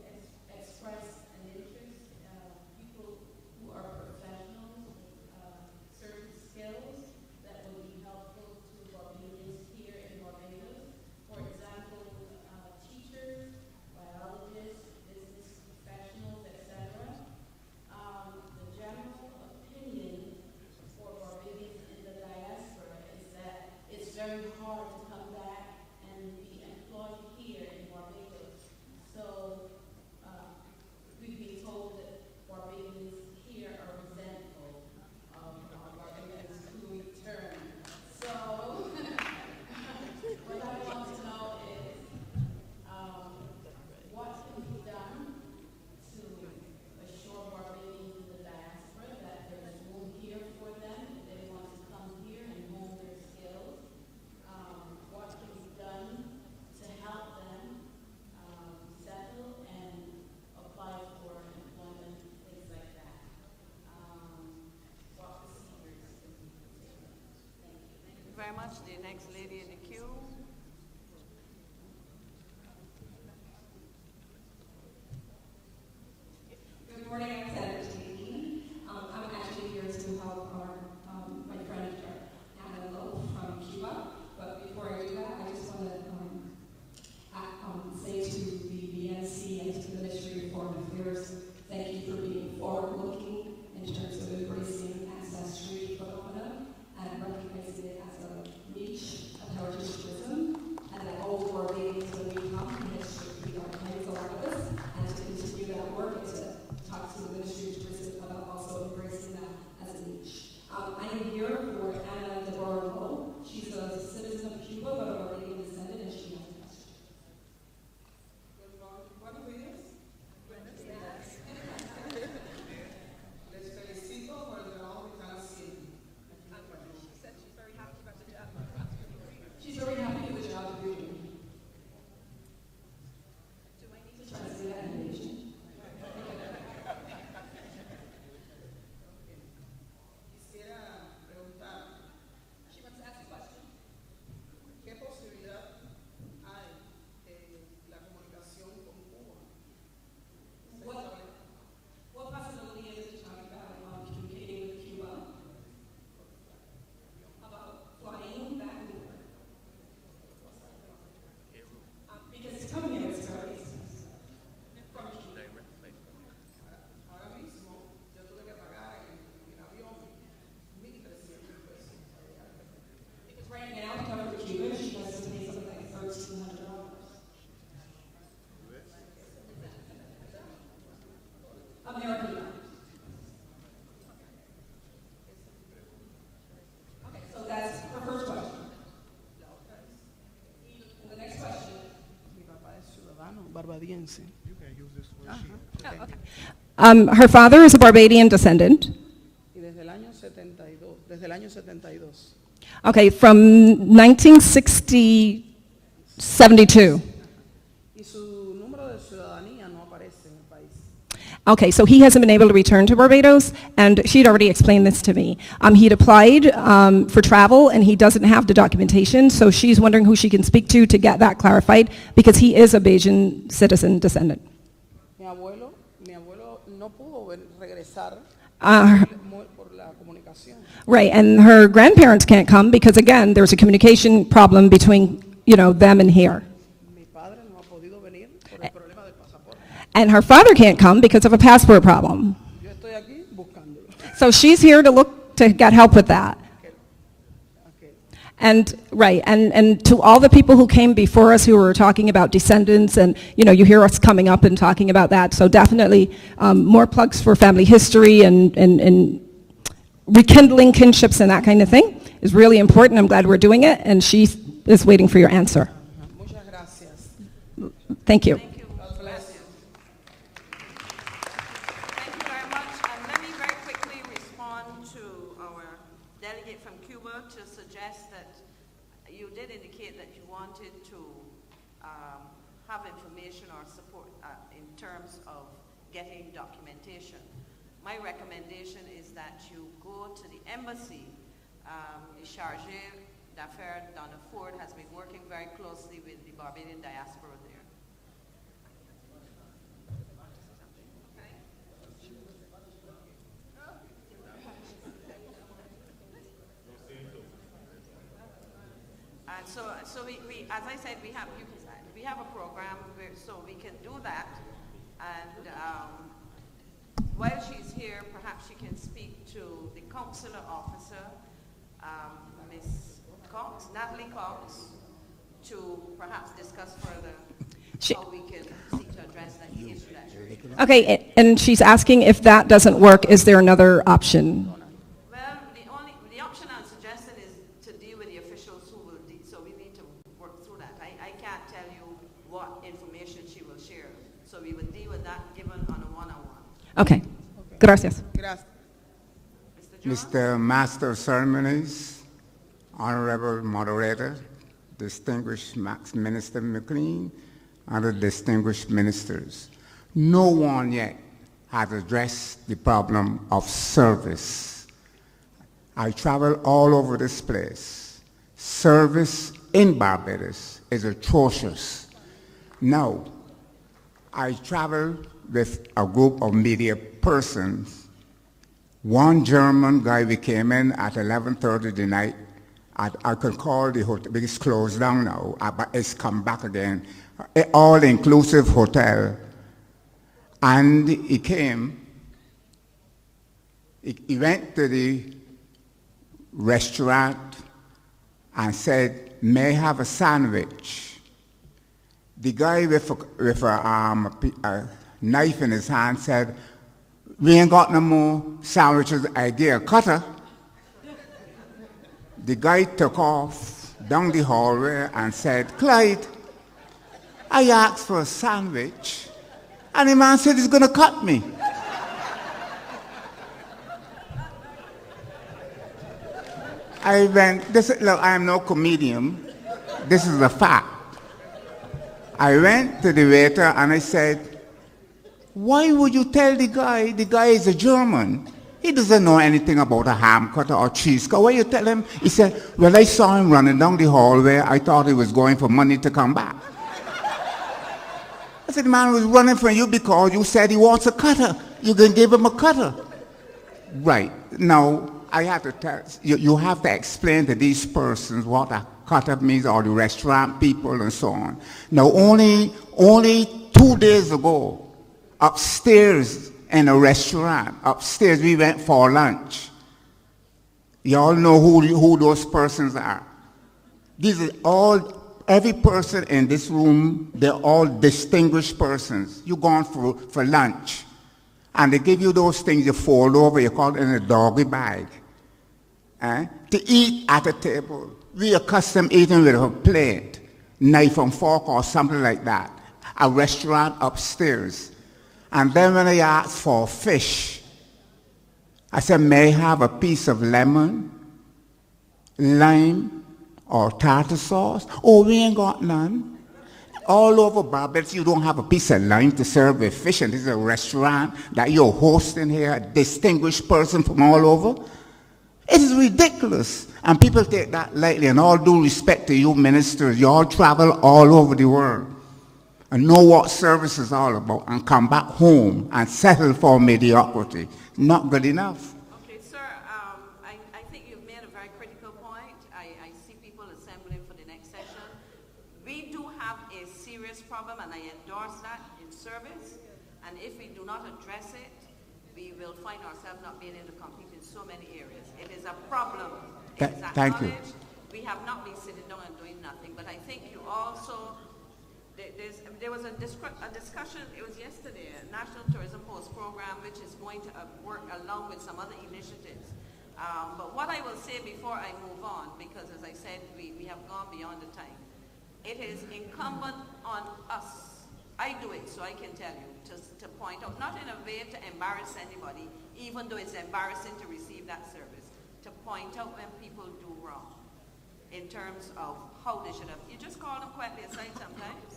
express an interest, people who are professionals with certain skills that would be helpful to Barbadians here in Barbados. For example, teachers, biologists, business professionals, etc. The general opinion for Barbadians in the diaspora is that it's very hard to come back and be employed here in Barbados. So we've been told that Barbadians here are resentful of Barbadians who return. So what I want to know is what can be done to assure Barbadians in the diaspora that there's room here for them if they want to come here and hone their skills. very much. The next lady in the queue. Good morning, I'm Senator Stevie. I'm actually here to help my friend Anna Lowe from Cuba. But before I do that, I just want to say to the BNC and to the Ministry of Foreign Affairs, thank you for being forward-looking in terms of embracing ancestry phenomena and recognizing it as a niche of heritage tourism, and that all of our babies when we come in history to be archives around us, and to continue that work and to talk to the Ministry of Tourism about also embracing that as a niche. I am here for Anna Lowe. She's a citizen of Cuba, but of Barbadian descendant, and she has a question. Buenos días. Les felicito por el trabajo que están haciendo. She said she's very happy about the job. She's very happy with the job you're doing. Do I need to Try to say that in English. Quisiera preguntar, She wants to ask a question. ¿qué posibilidad hay en la comunicación con Cuba? What possibility is it to talk about communicating with Cuba about flying back and forth? Because to come here is very expensive from Cuba. Ahora mismo yo tuve que pagar en avión 1,300 pesos. Because right now, to come to Cuba, she has to pay something like $1,300. American dollars. Okay, so that's her first question. And the next question. Mi papá es ciudadano barbadiense. Her father is a Barbadian descendant. Y desde el año 72, desde el año 72. Okay, from 1972. Y su número de ciudadanía no aparece en el país. Okay, so he hasn't been able to return to Barbados, and she'd already explained this to me. He'd applied for travel, and he doesn't have the documentation, so she's wondering who she can speak to get that clarified, because he is a Bajan citizen descendant. Mi abuelo no pudo regresar por la comunicación. Right, and her grandparents can't come because, again, there's a communication problem between, them and here. Mi padre no ha podido venir por el problema del pasaporte. And her father can't come because of a passport problem. Yo estoy aquí buscándolo. So she's here to get help with that. And right, and to all the people who came before us who were talking about descendants, and you hear us coming up and talking about that. So definitely more plugs for family history and rekindling kinships and that kind of thing is really important. I'm glad we're doing it, and she is waiting for your answer. Muchas gracias. Thank you. Thank you. God bless you. Thank you very much. And let me very quickly respond to our delegate from Cuba to suggest that you did indicate that you wanted to have information or support in terms of getting documentation. My recommendation is that you go to the embassy. The chargé d'affaires Donna Ford has been working very closely with the Barbadian diaspora there. And so we, as I said, we have a program so we can do that. And while she's here, perhaps she can speak to the consular officer, Miss Cox, Natalie Cox, to perhaps discuss further how we can seek to address that issue that you're raising. Okay, and she's asking if that doesn't work, is there another option? Well, the option I'm suggesting is to deal with the officials who will so we need to work through that. I can't tell you what information she will share, so we will deal with that given on a one-on-one. Okay, gracias. Gracias. Mr. Master of Ceremonies, Honorable Moderator, Distinguished Minister McLean, and the distinguished ministers. No one yet has addressed the problem of service. I travel all over this place, service in Barbados is atrocious. Now, I traveled with a group of media persons. One German guy, we came in at 11:30 at night. I could call the hotel, because it's closed down now, but it's come back again. All-inclusive hotel. And he came, he went to the restaurant and said, "May I have a sandwich?" The guy with a knife in his hand said, "We ain't got no more sandwiches. I get a cutter." The guy took off down the hallway and said, "Clyde, I asked for a sandwich, and the man said he's going to cut me." I went, look, I am no comedian. This is a fact. I went to the waiter and I said, "Why would you tell the guy is a German? He doesn't know anything about a ham cutter or cheese cutter. Why you tell him?" He said, "Well, I saw him running down the hallway. I thought he was going for money to come back." I said, "The man was running from you because you said he wants a cutter. You can give him a cutter." Right. Now, I have to tell you have to explain to these persons what a cutter means, or the restaurant people and so on. Now, only 2 days ago, upstairs in a restaurant, upstairs we went for lunch. You all know who those persons are. These are all, every person in this room, they're all distinguished persons. You're going for lunch, and they give you those things you fold over, you call it in a doggy bag. To eat at a table. We accustomed eating with a plate, knife and fork or something like that. A restaurant upstairs. And then when I asked for fish, I said, "May I have a piece of lemon, lime, or tartar sauce?" "Oh, we ain't got none." All over Barbados, you don't have a piece of lime to serve with fish, and this is a restaurant that you're hosting here, a distinguished person from all over. It is ridiculous, and people take that lightly. And all due respect to you ministers, you all travel all over the world and know what service is all about, and come back home and settle for mediocrity. Not good enough. Okay, sir, I think you've made a very critical point. I see people assembling for the next session. We do have a serious problem, and I endorse that in service. And if we do not address it, we will find ourselves not being able to compete in so many areas. It is a problem. It is Thank you. acknowledged. We have not been sitting down and doing nothing. But I think you also, there was a discussion, it was yesterday, a National Tourism Post program, which is going to work along with some other initiatives. But what I will say before I move on, because as I said, we have gone beyond the time. It is incumbent on us, I do it so I can tell you, to point out, not in a way to embarrass anybody, even though it's embarrassing to receive that service, to point out when people do wrong in terms of how they should have. You just call them quietly aside sometimes,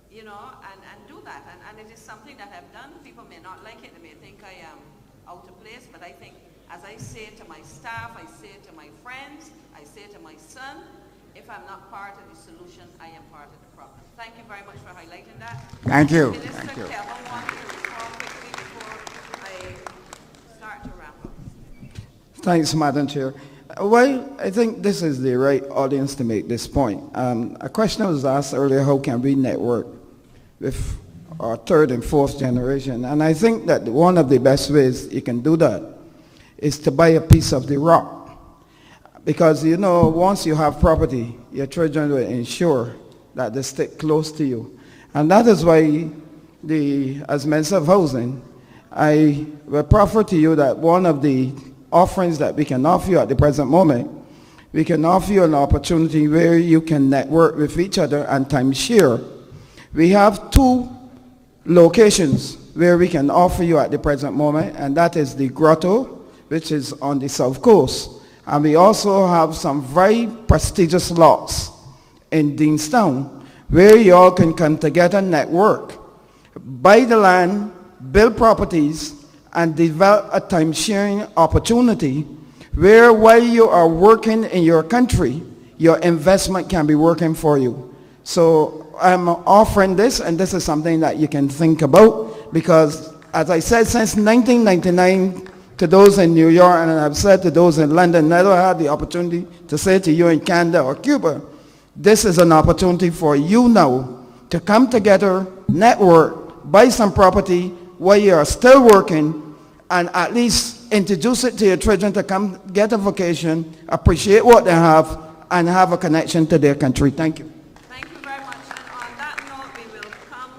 you know, and do that. And it is something that I've done. People may not like it. They may think I am out of place, but I think, as I say to my staff, I say to my friends, I say to my son, if I'm not part of the solution, I am part of the problem. Thank you very much for highlighting that. Thank you. Minister Thank you. Kevin wants to respond quickly before I start to wrap up. Thanks, Madam Chair. Well, I think this is the right audience to make this point. A question was asked earlier, how can we network with our third and fourth generation? And I think that one of the best ways you can do that is to buy a piece of the rock. Because, you know, once you have property, your children will ensure that they stick close to you. And that is why, as Minister of Housing, I will proffer to you that one of the offerings that we can offer you at the present moment, we can offer you an opportunity where you can network with each other and timeshare. We have 2 locations where we can offer you at the present moment, and that is the Grotto, which is on the south coast. And we also have some very prestigious lots in Deanstown where you all can come together, network, buy the land, build properties, and develop a time-sharing opportunity where while you are working in your country, your investment can be working for you. So I'm offering this, and this is something that you can think about, because as I said, since 1999, to those in New York, and I've said to those in London, never had the opportunity to say to you in Canada or Cuba, this is an opportunity for you now to come together, network, buy some property while you are still working, and at least introduce it to your children to come get a vacation, appreciate what they have, and have a connection to their country. Thank you. Thank you very much. And on that note, we will come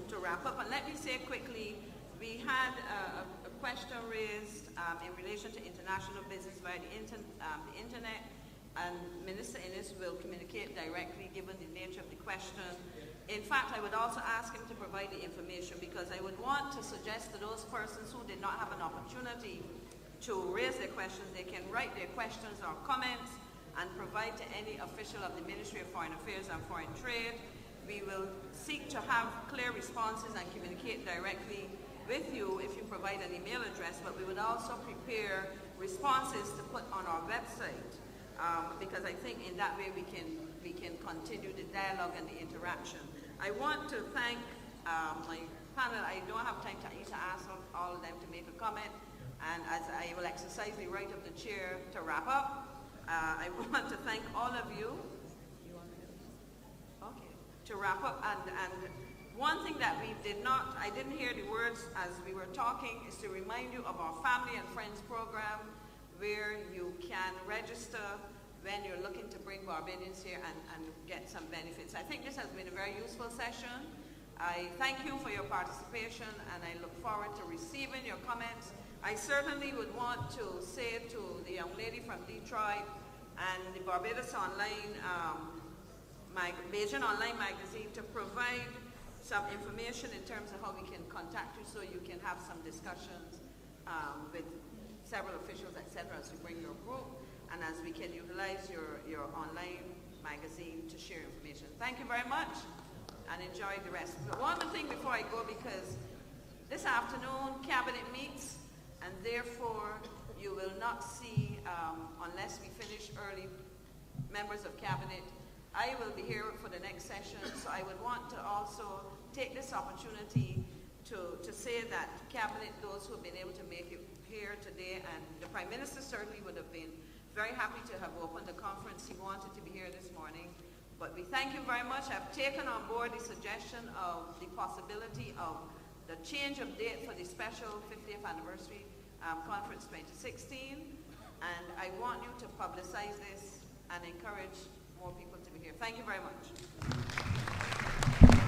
to wrap up. And let me say quickly, we had a question raised in relation to international business via the internet, and Minister Innes will communicate directly given the nature of the question. In fact, I would also ask him to provide the information, because I would want to suggest to those persons who did not have an opportunity to raise their questions, they can write their questions or comments and provide to any official of the Ministry of Foreign Affairs and Foreign Trade. We will seek to have clear responses and communicate directly with you if you provide an email address, but we would also prepare responses to put on our website, because I think in that way we can continue the dialogue and the interaction. I want to thank my panel. I don't have time to ask all of them to make a comment, and as I will exercise the right of the chair to wrap up, I want to thank all of you. Okay, to wrap up, and one thing that I didn't hear the words as we were talking, is to remind you of our Family and Friends program, where you can register when you're looking to bring Barbadians here and get some benefits. I think this has been a very useful session. I thank you for your participation, and I look forward to receiving your comments. I certainly would want to say to the young lady from Detroit and the Barbados Online, Beijing Online magazine, to provide some information in terms of how we can contact you, so you can have some discussions with several officials, etc., as you bring your group, and as we can utilize your online magazine to share information. Thank you very much, and enjoy the rest. But one other thing before I go, because this afternoon Cabinet meets, and therefore you will not see, unless we finish early, members of Cabinet. I will be here for the next session, so I would want to also take this opportunity to say that Cabinet, those who have been able to make it here today, and the Prime Minister certainly would have been very happy to have opened the conference. He wanted to be here this morning. But we thank you very much. I've taken on board the suggestion of the possibility of the change of date for the special 50th anniversary conference 2016. And I want you to publicize this and encourage more people to be here. Thank you very much.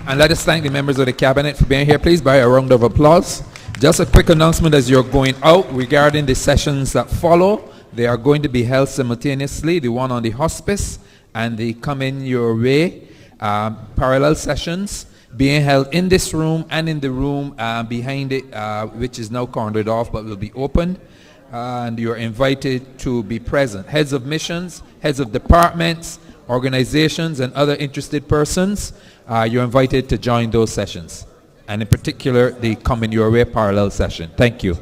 And let us thank the members of the Cabinet for being here. Please by a round of applause. Just a quick announcement as you're going out regarding the sessions that follow. They are going to be held simultaneously, the one on the hospice and the Coming Your Way parallel sessions being held in this room and in the room behind it, which is now cornered off but will be opened. And you're invited to be present. Heads of missions, heads of departments, organizations, and other interested persons, you're invited to join those sessions. And in particular, the Coming Your Way parallel session. Thank you.